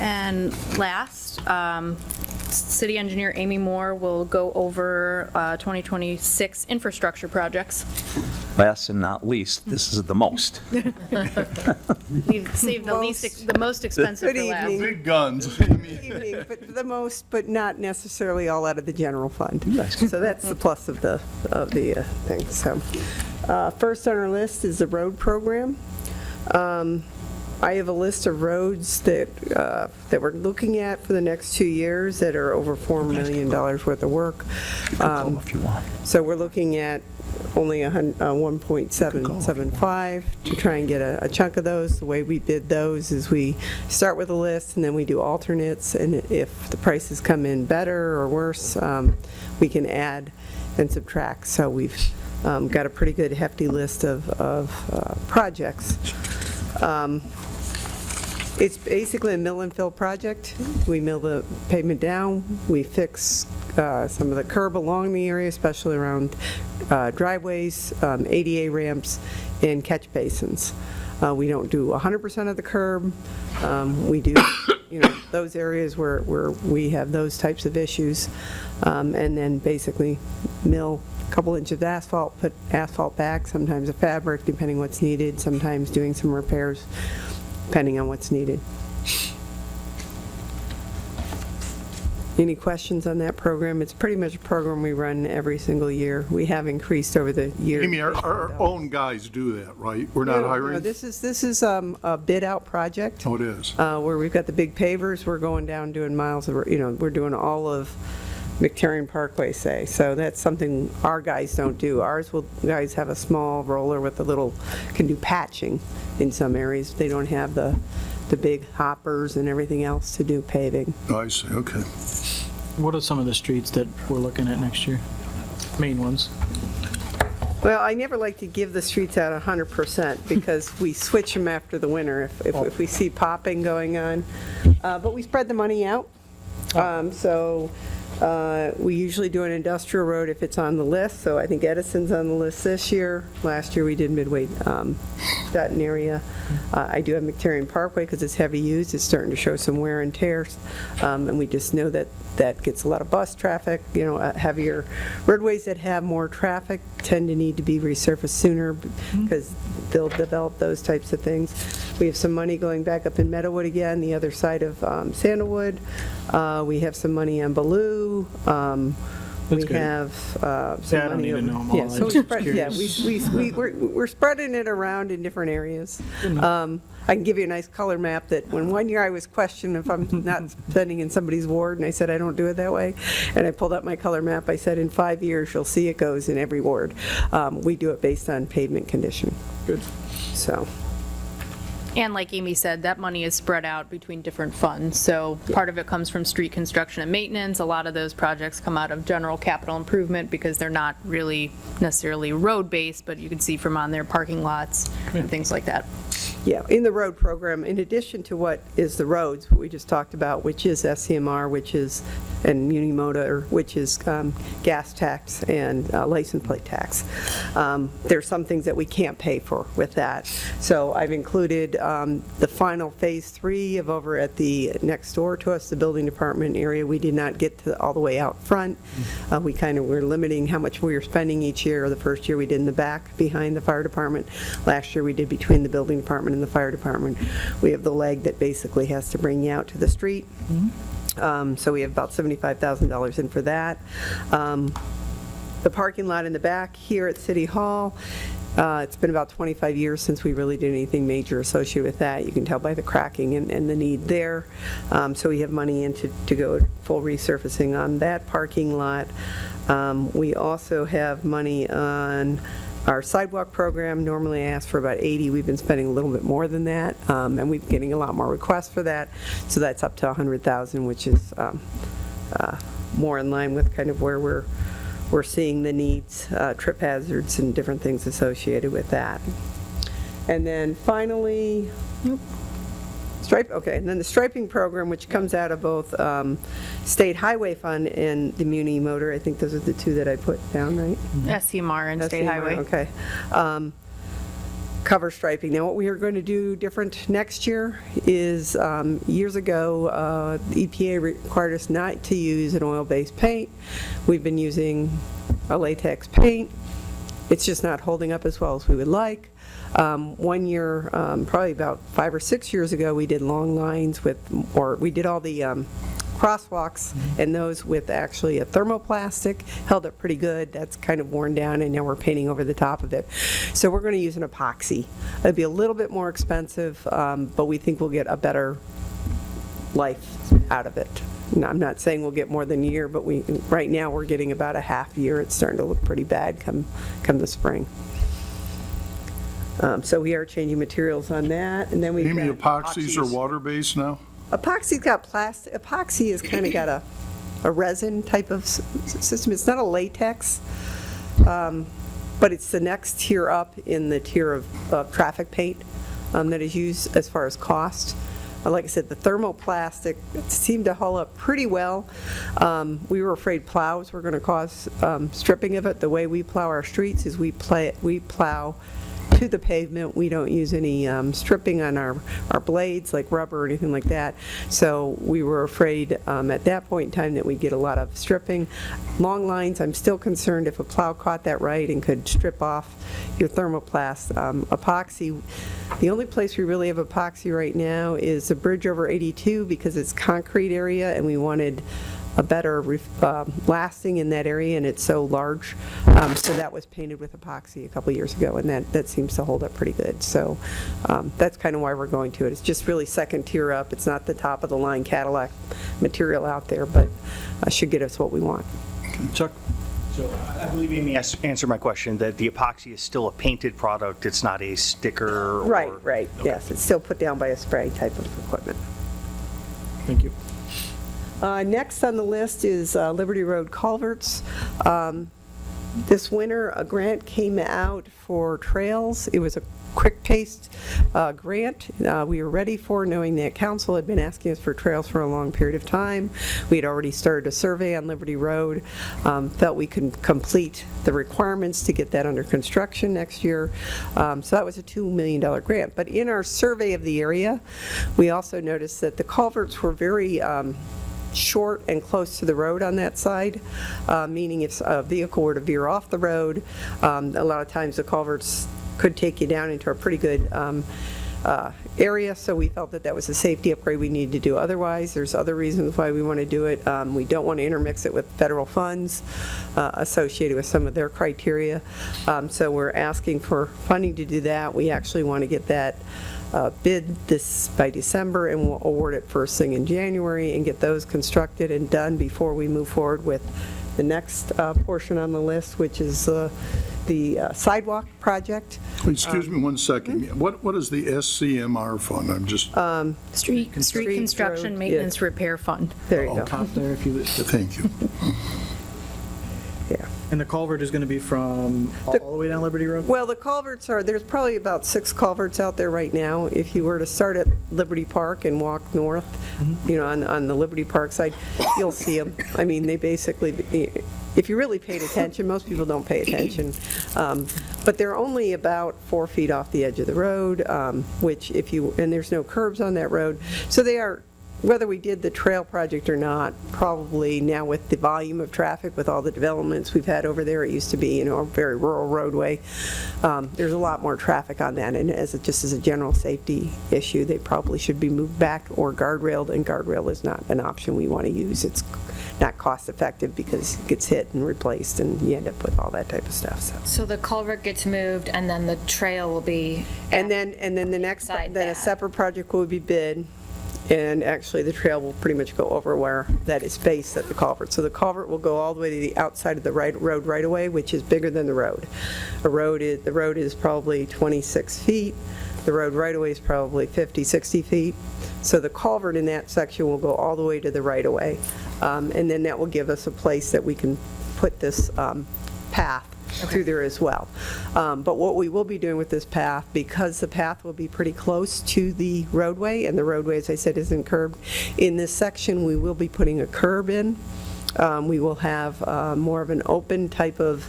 And last, City Engineer Amy Moore will go over 2026 infrastructure projects. Last and not least, this is the most. We've saved the most expensive Good for last. evening. Big guns. Evening, but the most, but not necessarily all out of the general fund. So that's the plus of the thing. So first on our list is the road program. I have a list of roads that we're looking at for the next 2 years that are over $4 million worth of work. If you want. So we're looking at only 1.775 to try and get a chunk of those. The way we did those is we start with a list and then we do alternates, and if the prices come in better or worse, we can add and subtract. So we've got a pretty good hefty list of projects. It's basically a mill and fill project. We mill the pavement down, we fix some of the curb along the area, especially around driveways, ADA ramps, and catch basins. We don't do 100% of the curb. We do, those areas where we have those types of issues, and then basically mill a couple inches of asphalt, put asphalt back, sometimes a fabric, depending what's needed, sometimes doing some repairs, depending on what's needed. Any questions on that program? It's pretty much a program we run every single year. We have increased over the years. Amy, our own guys do that, right? We're not hiring? No, this is a bid-out project. Oh, it is? Where we've got the big pavers, we're going down doing miles of, we're doing all of McTerran Parkway, say. So that's something our guys don't do. Guys have a small roller with a little, can do patching in some areas. They don't have the big hoppers and everything else to do paving. Oh, I see, okay. What are some of the streets that we're looking at next year? Main ones? Well, I never like to give the streets out 100% because we switch them after the winter if we see popping going on. But we spread the money out. We usually do an industrial road if it's on the list. So I think Edison's on the list this year. Last year we did Midway Dutton area. I do have McTerran Parkway because it's heavy used. It's starting to show some wear and tears. And we just know that gets a lot of bus traffic. Heavier roadways that have more traffic tend to need to be resurfaced sooner because they'll develop those types of things. We have some money going back up in Meadowwood again, the other side of Sandalwood. We have some money on Ballou. We have some I don't money need to over. know them all. Yeah, I'm so just we're spreading it around in different areas. I can give you a nice color map that when one year I was questioned if I'm not spending in somebody's ward, and I said I don't do it that way, and I pulled up my color map. I said in 5 years you'll see it goes in every ward. We do it based on pavement condition. Good. So. And like Amy said, that money is spread out between different funds. So part of it comes from street construction and maintenance. A lot of those projects come out of general capital improvement because they're not really necessarily road-based, but you can see from on their parking lots and things like that. Yeah, in the road program, in addition to what is the roads, what we just talked about, which is SCMR, and Unimoda, which is gas tax and license plate tax. There's some things that we can't pay for with that. So I've included the final phase 3 of over at the next door to us, the building department area. We did not get to all the way out front. We kind of were limiting how much we were spending each year. The first year we did in the back behind the fire department. Last year we did between the building department and the fire department. We have the leg that basically has to bring you out to the street. So we have about $75,000 in for that. The parking lot in the back here at City Hall, it's been about 25 years since we really did anything major associated with that. You can tell by the cracking and the need there. So we have money in to go full resurfacing on that parking lot. We also have money on our sidewalk program. Normally I ask for about 80. We've been spending a little bit more than that, and we've been getting a lot more requests for that. So that's up to 100,000, which is more in line with kind of where we're seeing the needs, trip hazards and different things associated with that. And then finally, Stripe, okay, and then the striping program, which comes out of both State Highway Fund and the Muni Motor, I think those are the two that I put down, right? SCMR and State SCMR, Highway. Okay. Cover striping. Now, what we are going to do different next year is, years ago, the EPA required us not to use an oil-based paint. We've been using a latex paint. It's just not holding up as well as we would like. One year, probably about 5 or 6 years ago, we did long lines with, or we did all the crosswalks, and those with actually a thermoplastic, held up pretty good. That's kind of worn down, and now we're painting over the top of it. So we're going to use an epoxy. It'll be a little bit more expensive, but we think we'll get a better life out of it. Now, I'm not saying we'll get more than a year, but right now we're getting about a half year. It's starting to look pretty bad come the spring. So we are changing materials on that, and then we've Amy, got epoxies are water-based now? Epoxy's got plastic. Epoxy has kind of got a resin type of system. It's not a latex, but it's the next tier up in the tier of traffic paint that is used as far as cost. Like I said, the thermoplastic seemed to hold up pretty well. We were afraid plows were going to cause stripping of it. The way we plow our streets is we plow to the pavement. We don't use any stripping on our blades, like rubber or anything like that. So we were afraid at that point in time that we'd get a lot of stripping. Long lines, I'm still concerned if a plow caught that right and could strip off your thermoplast. Epoxy, the only place we really have epoxy right now is the bridge over 82 because it's concrete area and we wanted a better lasting in that area, and it's so large. So that was painted with epoxy a couple years ago, and that seems to hold up pretty good. So that's kind of why we're going to it. It's just really second tier up. It's not the top of the line Cadillac material out there, but should get us what we want. Chuck? So I believe Amy answered my question, that the epoxy is still a painted product. It's not a sticker. Right. Yes, it's still put down by a spray type of equipment. Thank you. Next on the list is Liberty Road culverts. This winter, a grant came out for trails. It was a quick-paced grant we were ready for, knowing that council had been asking us for trails for a long period of time. We had already started a survey on Liberty Road, felt we could complete the requirements to get that under construction next year. So that was a $2 million grant. But in our survey of the area, we also noticed that the culverts were very short and close to the road on that side, meaning if a vehicle were to veer off the road, a lot of times the culverts could take you down into a pretty good area, so we felt that was a safety upgrade we needed to do. Otherwise, there's other reasons why we want to do it. We don't want to intermix it with federal funds associated with some of their criteria, so we're asking for funding to do that. We actually want to get that bid this by December, and we'll award it first thing in January and get those constructed and done before we move forward with the next portion on the list, which is the sidewalk project. Excuse me one second. What is the SCMR fund? I'm just, Street Construction road, Maintenance Repair Fund. There you go. Top there if you, thank you. Yeah. and the culvert is going to be from all the way down Liberty Road? Well, the culverts there's probably about 6 culverts out there right now. If you were to start at Liberty Park and walk north, on the Liberty Park side, you'll see them. I mean, they basically, if you really paid attention, most people don't pay attention, but they're only about 4 feet off the edge of the road, which and there's no curbs on that road. So they are, whether we did the trail project or not, probably now with the volume of traffic, with all the developments we've had over there, it used to be, a very rural roadway. There's a lot more traffic on that, and just as a general safety issue, they probably should be moved back or guardrailed, and guardrail is not an option we want to use. It's not cost effective because it gets hit and replaced, and you end up with all that type of stuff. So the culvert gets moved, and then the trail will be. And then the next, then a separate project will be bid. And actually, the trail will pretty much go over where that is faced at the culvert. So the culvert will go all the way to the outside of the road right away, which is bigger than the road. The road is probably 26 feet. The road right away is probably 50, 60 feet. So the culvert in that section will go all the way to the right of way. And then that will give us a place that we can put this path through there as well. But what we will be doing with this path, because the path will be pretty close to the roadway, and the roadway, as I said, isn't curbed, in this section, we will be putting a curb in. We will have more of an open type of,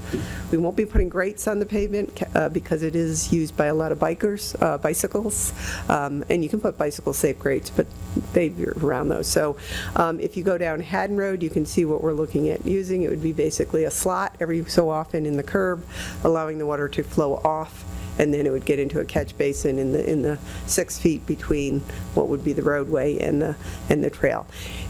we won't be putting grates on the pavement because it is used by a lot of bikers, bicycles, and you can put bicycle-safe grates, but they're around those. So if you go down Haddon Road, you can see what we're looking at using. It would be basically a slot every so often in the curb, allowing the water to flow off, and then it would get into a catch basin in the 6 feet between what would be the roadway and the trail.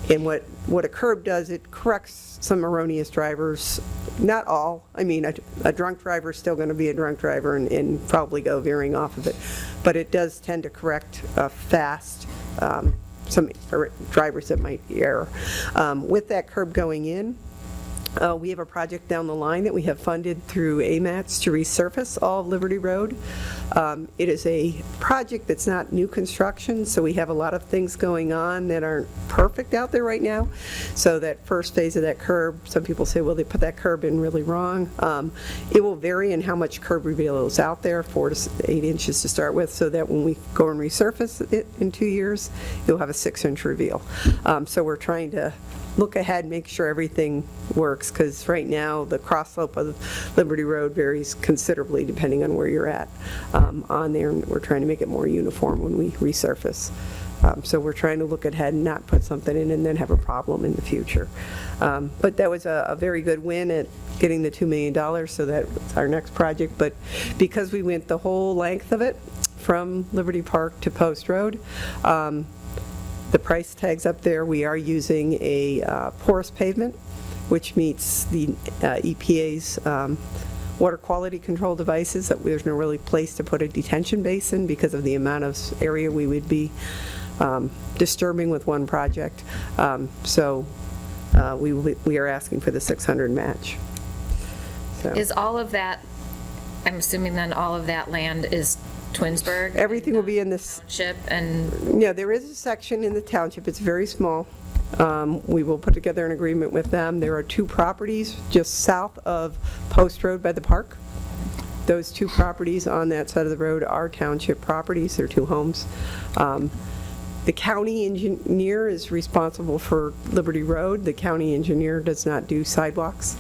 And what a curb does, it corrects some erroneous drivers, not all. I mean, a drunk driver is still going to be a drunk driver and probably go veering off of it, but it does tend to correct fast some drivers that might err. With that curb going in, we have a project down the line that we have funded through AMATS to resurface all of Liberty Road. It is a project that's not new construction, so we have a lot of things going on that aren't perfect out there right now. So that first phase of that curb, some people say, well, they put that curb in really wrong. It will vary in how much curb reveal is out there, 4 to 8 inches to start with, so that when we go and resurface it in 2 years, you'll have a 6-inch reveal. So we're trying to look ahead, make sure everything works, because right now the cross slope of Liberty Road varies considerably depending on where you're at on there, and we're trying to make it more uniform when we resurface. So we're trying to look ahead and not put something in and then have a problem in the future. But that was a very good win at getting the $2 million, so that's our next project. But because we went the whole length of it from Liberty Park to Post Road, the price tag's up there. We are using a porous pavement, which meets the EPA's water quality control devices. That there's no really place to put a detention basin because of the amount of area we would be disturbing with one project. So we are asking for the 600 match. So. Is all of that, I'm assuming then all of that land is Twinsburg? Everything will be in this township, and yeah, there is a section in the township. It's very small. We will put together an agreement with them. There are 2 properties just south of Post Road by the park. Those 2 properties on that side of the road are township properties. They're 2 homes. The county engineer is responsible for Liberty Road. The county engineer does not do sidewalks.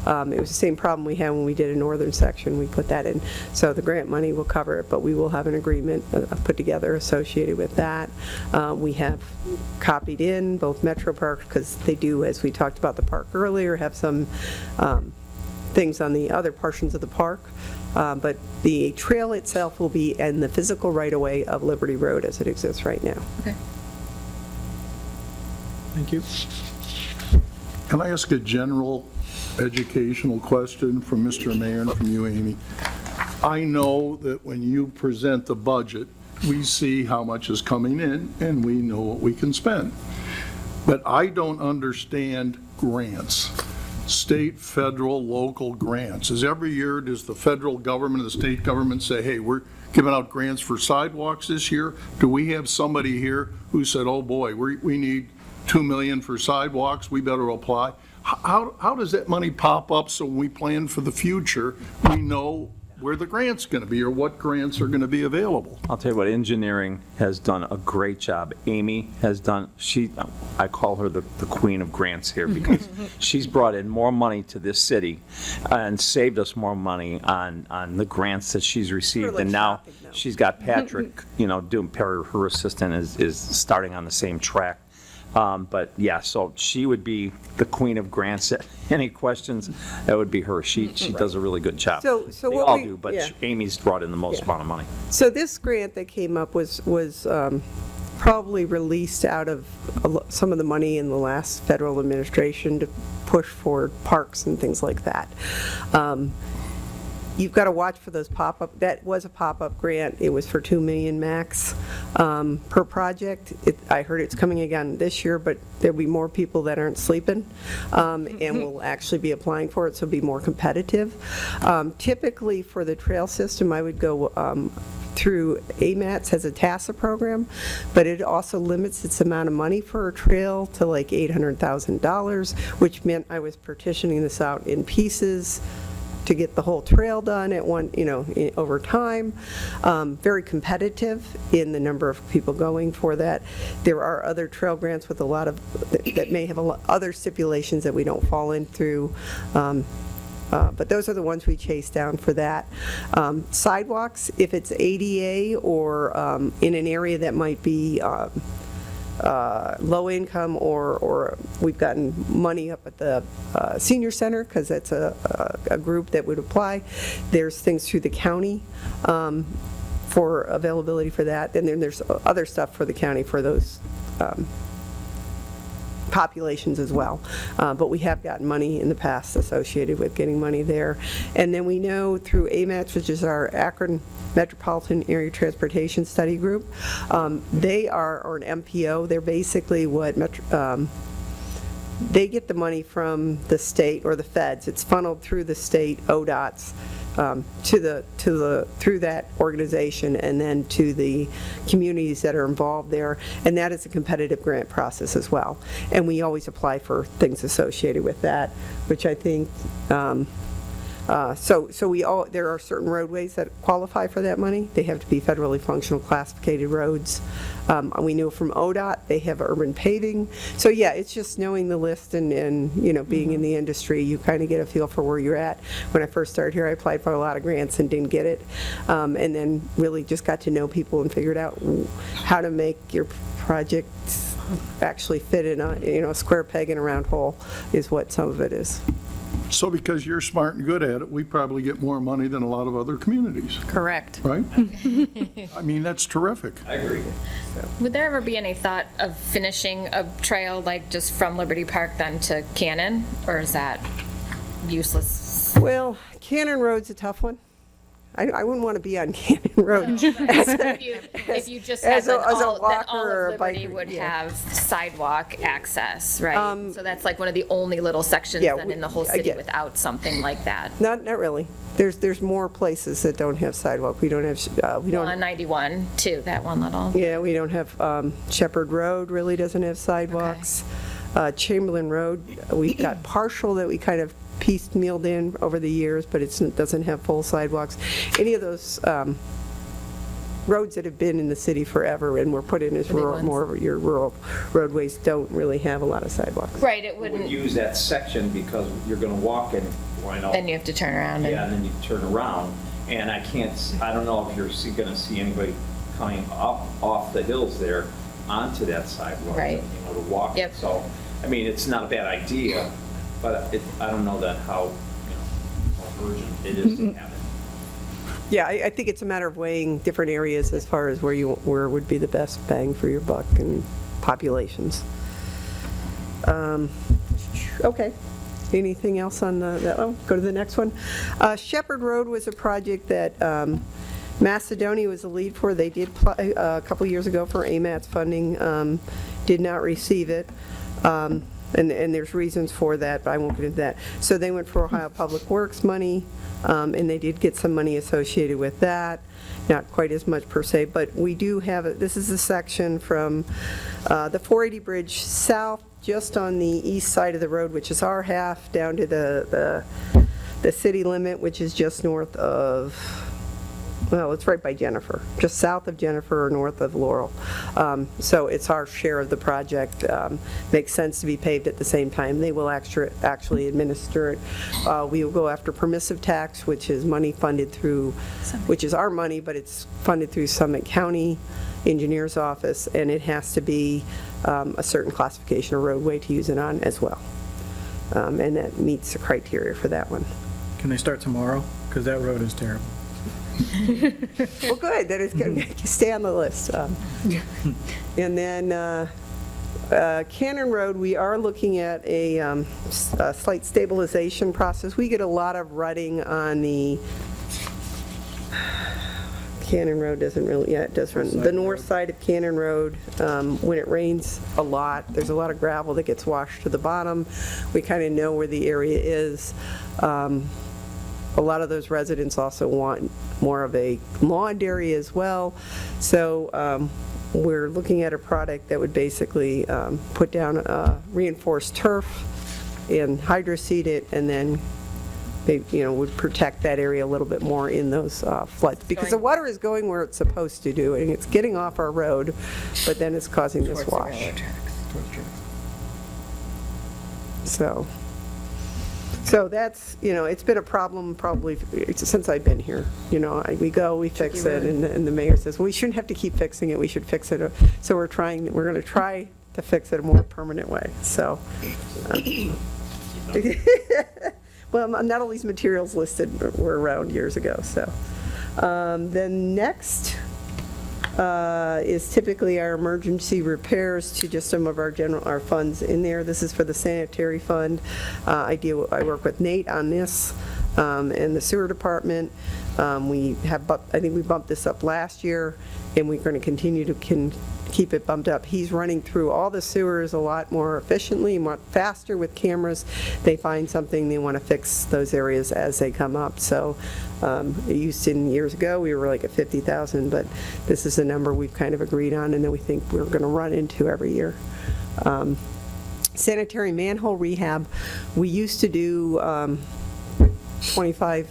It was the same problem we had when we did a northern section. We put that in. So the grant money will cover it, but we will have an agreement put together associated with that. We have copied in both Metro Park, because they do, as we talked about the park earlier, have some things on the other portions of the park. But the trail itself will be in the physical right-of-way of Liberty Road as it exists right now. okay. Thank you. Can I ask a general educational question from Mr. Mayor and from you, Amy? I know that when you present the budget, we see how much is coming in and we know what we can spend. But I don't understand grants, state, federal, local grants. Is every year, does the federal government, the state government say, hey, we're giving out grants for sidewalks this year? Do we have somebody here who said, oh boy, we need $2 million for sidewalks, we better apply? How does that money pop up so when we plan for the future, we know where the grant's going to be or what grants are going to be available? I'll tell you what, engineering has done a great job. Amy has done, I call her the queen of grants here, because she's brought in more money to this city and saved us more money on the grants that she's received. Like and now shopping, though. she's got Patrick, doing, her assistant is starting on the same track. But yeah, so she would be the queen of grants. Any questions, that would be her. She does a really good job. So They what all we- do, but yeah. Amy's brought in the most amount of money. So this grant that came up was probably released out of some of the money in the last federal administration to push for parks and things like that. You've got to watch for those pop-up. That was a pop-up grant. It was for $2 million max per project. I heard it's coming again this year, but there'll be more people that aren't sleeping and will actually be applying for it, so be more competitive. Typically, for the trail system, I would go through AMATS has a TASA program, but it also limits its amount of money for a trail to like $800,000, which meant I was partitioning this out in pieces to get the whole trail done at one, over time. Very competitive in the number of people going for that. There are other trail grants with a lot of, that may have other stipulations that we don't fall in through. But those are the ones we chase down for that. Sidewalks, if it's ADA or in an area that might be low income, or we've gotten money up at the senior center because that's a group that would apply. There's things through the county for availability for that. And then there's other stuff for the county for those populations as well. But we have gotten money in the past associated with getting money there. And then we know through AMATS, which is our Akron Metropolitan Area Transportation Study Group, they are, or an MPO, they're basically what they get the money from the state or the feds. It's funneled through the state ODOTs through that organization and then to the communities that are involved there, and that is a competitive grant process as well. And we always apply for things associated with that, which I think, there are certain roadways that qualify for that money. They have to be federally functional classified roads. We know from ODOT they have urban paving. So yeah, it's just knowing the list and being in the industry, you kind of get a feel for where you're at. When I first started here, I applied for a lot of grants and didn't get it, and then really just got to know people and figured out how to make your project actually fit in a square peg in a round hole is what some of it is. So because you're smart and good at it, we probably get more money than a lot of other communities, Correct. right? I mean, that's terrific. I agree. Would there ever be any thought of finishing a trail like just from Liberty Park then to Cannon, or is that useless? Well, Cannon Road's a tough one. I wouldn't want to be on Cannon Road. If you just had as a like all walker or a of Liberty biker, would yeah. have sidewalk access, right? So that's like one of the only little sections Yeah, then in the whole city again. without something like that. Not really. There's more places that don't have sidewalk. We don't have, we don't. On 91 too, that one little. Yeah, we don't have, Shepherd Road really doesn't have sidewalks. Chamberlain Road, we've got partial that we kind of piecemealed in over the years, but it doesn't have full sidewalks. Any of those roads that have been in the city forever and were put in as rural, more of your rural roadways don't really have a lot of sidewalks. Right, it Would wouldn't, use that section because you're going to walk in, why not? then you have to turn around and. Yeah, and then you turn around, and I don't know if you're going to see anybody coming up off the hills there onto that sidewalk. Right. To walk. Yep. So, I mean, it's not a bad idea, but I don't know that how urgent it is to have it. Yeah, I think it's a matter of weighing different areas as far as where would be the best bang for your buck and populations. Okay. Anything else on that one? Go to the next one. Shepherd Road was a project that Macedonia was the lead for. They did apply a couple years ago for AMATS funding, did not receive it. And there's reasons for that, but I won't get into that. So they went for Ohio Public Works money, and they did get some money associated with that. Not quite as much per se, but we do have, this is a section from the 480 bridge south, just on the east side of the road, which is our half, down to the city limit, which is just north of, well, it's right by Jennifer, just south of Jennifer or north of Laurel. So it's our share of the project. Makes sense to be paved at the same time. They will actually administer it. We will go after permissive tax, which is money funded through, which is our money, but it's funded through Summit County Engineer's Office, and it has to be a certain classification of roadway to use it on as well. And that meets the criteria for that one. Can they start tomorrow? Because that road is terrible. Well, good, that is going to stay on the list. And then Cannon Road, we are looking at a slight stabilization process. We get a lot of rutting on the, Cannon Road doesn't really, yeah, it does run, the north side of Cannon Road, when it rains a lot, there's a lot of gravel that gets washed to the bottom. We kind of know where the area is. A lot of those residents also want more of a lawned area as well. So we're looking at a product that would basically put down reinforced turf and hydroseed it, and then they, would protect that area a little bit more in those floods. Because the water is going where it's supposed to do, and it's getting off our road, but then it's causing this wash. So that's, it's been a problem probably since I've been here. We fix it, and the mayor says, well, we shouldn't have to keep fixing it, we should fix it. So we're going to try to fix it a more permanent way, so. Well, not all these materials listed were around years ago, so. Then next is typically our emergency repairs to just some of our funds in there. This is for the sanitary fund. I work with Nate on this and the sewer department. I think we bumped this up last year, and we're going to continue to keep it bumped up. He's running through all the sewers a lot more efficiently, more faster with cameras. They find something, they want to fix those areas as they come up. So years ago, we were like at 50,000, but this is a number we've kind of agreed on and that we think we're going to run into every year. Sanitary manhole rehab, we used to do 25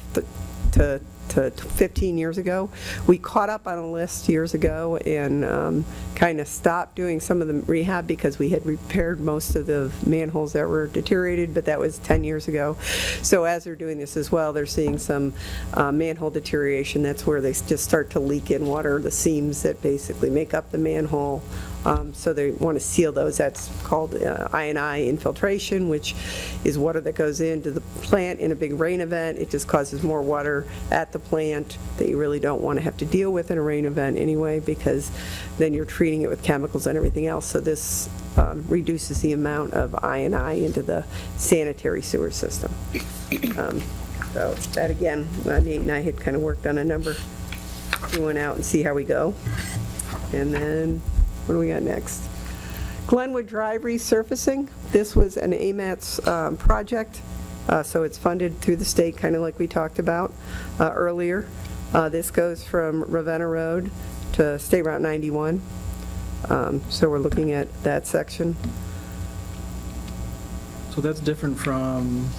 to 15 years ago. We caught up on a list years ago and kind of stopped doing some of the rehab because we had repaired most of the manholes that were deteriorated, but that was 10 years ago. So as they're doing this as well, they're seeing some manhole deterioration. That's where they just start to leak in water, the seams that basically make up the manhole. So they want to seal those. That's called I&I infiltration, which is water that goes into the plant in a big rain event. It just causes more water at the plant that you really don't want to have to deal with in a rain event anyway, because then you're treating it with chemicals and everything else. So this reduces the amount of I&I into the sanitary sewer system. So that again, Nate and I had kind of worked on a number. We went out and see how we go. And then what do we got next? Glenwood Drive resurfacing. This was an AMATS project, so it's funded through the state, kind of like we talked about earlier. This goes from Ravenna Road to State Route 91. So we're looking at that section. So that's different from,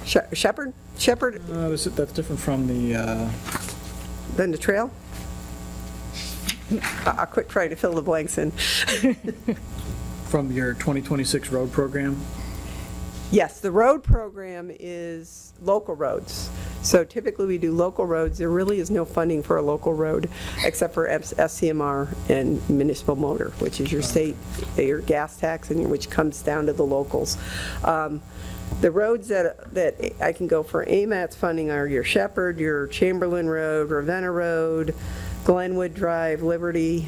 Shepherd? that's different from the, Then the trail? I'll quit trying to fill the blanks in. from your 2026 road program? Yes, the road program is local roads. So typically we do local roads. There really is no funding for a local road except for SCMR and municipal motor, which is your state, your gas tax, and which comes down to the locals. The roads that I can go for AMATS funding are your Shepherd, your Chamberlain Road, Ravenna Road, Glenwood Drive, Liberty,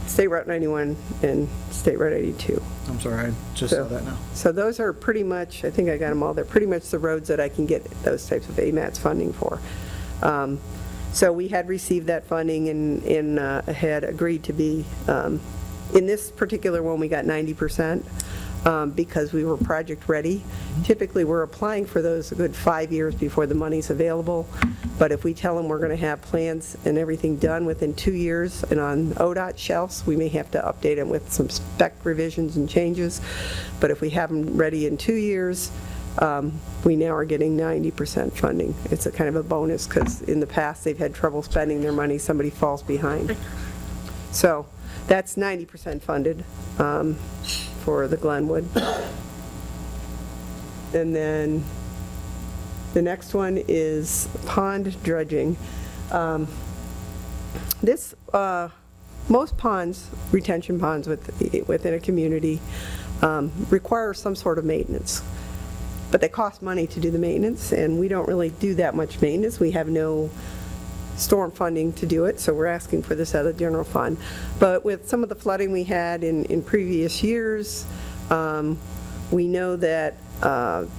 State Route 91, and State Route 82. I'm sorry, I just saw that now. So those are pretty much, I think I got them all. They're pretty much the roads that I can get those types of AMATS funding for. So we had received that funding and had agreed to be, in this particular one, we got 90%. Because we were project ready. Typically, we're applying for those a good 5 years before the money's available. But if we tell them we're going to have plans and everything done within 2 years and on ODOT shelves, we may have to update them with some spec revisions and changes. But if we have them ready in 2 years, we now are getting 90% funding. It's a kind of a bonus because in the past they've had trouble spending their money, somebody falls behind. So that's 90% funded. For the Glenwood. And then the next one is pond dredging. Most ponds, retention ponds within a community, require some sort of maintenance. But they cost money to do the maintenance, and we don't really do that much maintenance. We have no storm funding to do it, so we're asking for this out of the general fund. But with some of the flooding we had in previous years, we know that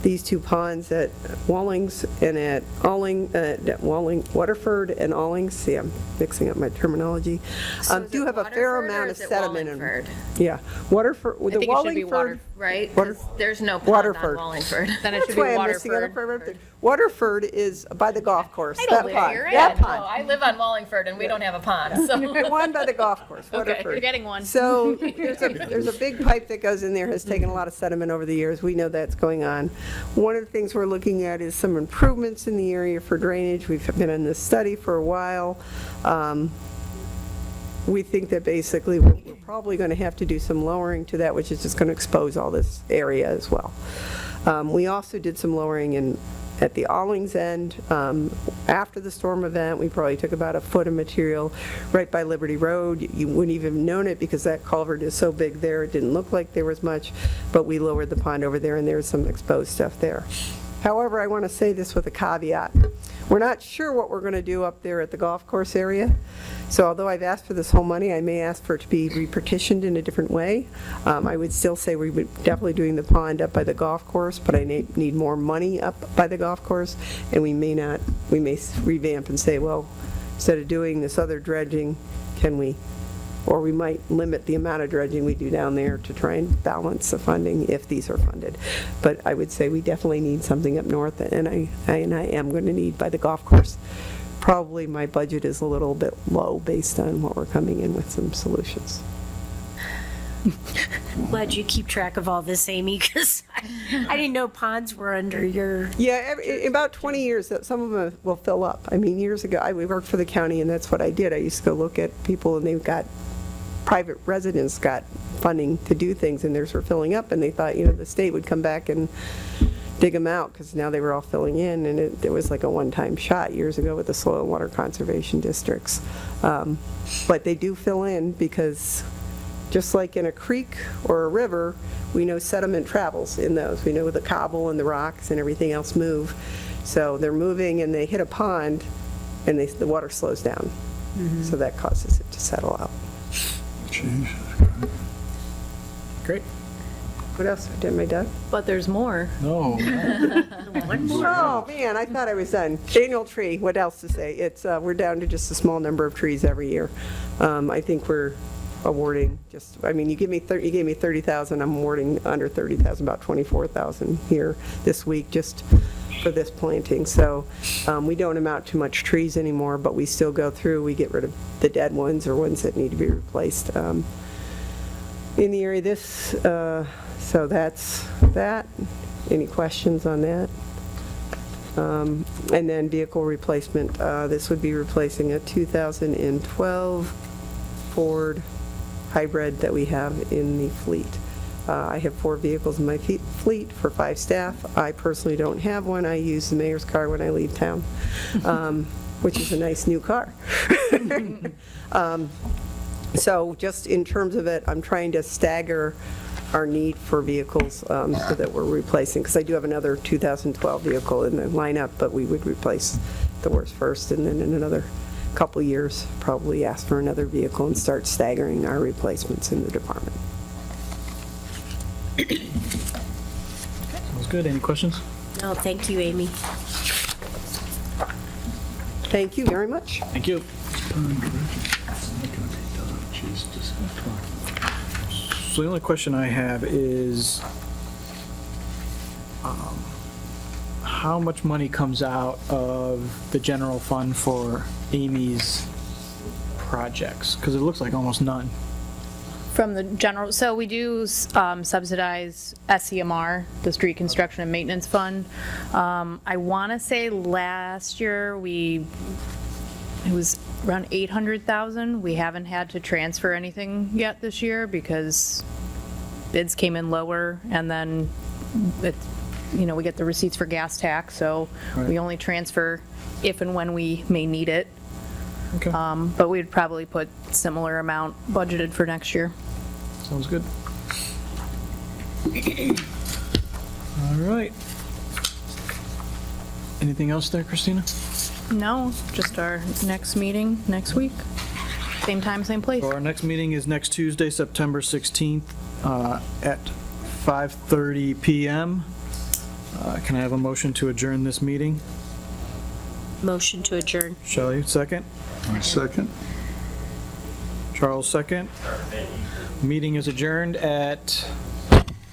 these two ponds at Wallings and at Waterford and Allings, see, I'm mixing up my terminology, So is do it have a fair Waterford or amount of is it sediment in them. Wallingford? Yeah, Waterford, I think it should be Water, Right? Water- 'Cause there's no pond Waterford. on Wallingford. then it That's should be why I'm missing it up Waterford. for everything. Waterford is by the golf course. I don't that live pond, here. that No, pond. I live on Wallingford and we don't have a pond, so. The one by the golf course, Okay, Waterford. You're getting one. So there's a big pipe that goes in there, has taken a lot of sediment over the years. We know that's going on. One of the things we're looking at is some improvements in the area for drainage. We've been in this study for a while. We think that basically we're probably going to have to do some lowering to that, which is just going to expose all this area as well. We also did some lowering at the Allings end. After the storm event, we probably took about a foot of material right by Liberty Road. You wouldn't even have known it because that culvert is so big there, it didn't look like there was much, but we lowered the pond over there and there's some exposed stuff there. However, I want to say this with a caveat. We're not sure what we're going to do up there at the golf course area. So although I've asked for this whole money, I may ask for it to be repartitioned in a different way. I would still say we would definitely doing the pond up by the golf course, but I need more money up by the golf course. And we may revamp and say, well, instead of doing this other dredging, or we might limit the amount of dredging we do down there to try and balance the funding if these are funded. But I would say we definitely need something up north, and I am going to need by the golf course. Probably my budget is a little bit low based on what we're coming in with some solutions. I'm glad you keep track of all this, Amy, because I didn't know ponds were under your... Yeah, in about 20 years, some of them will fill up. I mean, years ago, we worked for the county, and that's what I did. I used to go look at people, and they've got, private residents got funding to do things, and theirs were filling up, and they thought, the state would come back and dig them out, because now they were all filling in, and it was like a one-time shot years ago with the soil and water conservation districts. But they do fill in because just like in a creek or a river, we know sediment travels in those. We know the cobble and the rocks and everything else move. So they're moving and they hit a pond and the water slows down. So that causes it to settle out. Great. What else? Am I done? But there's more. No. Oh, man, I thought I was done. Annual tree, what else to say? We're down to just a small number of trees every year. I think we're awarding you gave me 30,000, I'm awarding under 30,000, about 24,000 here this week just for this planting. So we don't amount to much trees anymore, but we still go through, we get rid of the dead ones or ones that need to be replaced in the area. So that's that. Any questions on that? And then vehicle replacement. This would be replacing a 2012 Ford hybrid that we have in the fleet. I have 4 vehicles in my fleet for 5 staff. I personally don't have one. I use the mayor's car when I leave town, which is a nice new car. So just in terms of it, I'm trying to stagger our need for vehicles so that we're replacing, because I do have another 2012 vehicle in the lineup, but we would replace the worst first, and then in another couple years, probably ask for another vehicle and start staggering our replacements in the department. Sounds good. Any questions? No, thank you, Amy. Thank you very much. Thank you. So the only question I have is, how much money comes out of the general fund for Amy's projects? Because it looks like almost none. From the general, so we do subsidize SCMR, the Street Construction and Maintenance Fund. I want to say last year it was around 800,000. We haven't had to transfer anything yet this year because bids came in lower, and then we get the receipts for gas tax, so we only transfer if and when we may need it. Okay. But we'd probably put similar amount budgeted for next year. Sounds good. All right. Anything else there, Christina? No, just our next meeting next week. Same time, same place. So our next meeting is next Tuesday, September 16th, at 5:30 PM. Can I have a motion to adjourn this meeting? Motion to adjourn. Shelley, second. My second. Charles, second. Meeting is adjourned at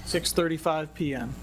6:35 PM.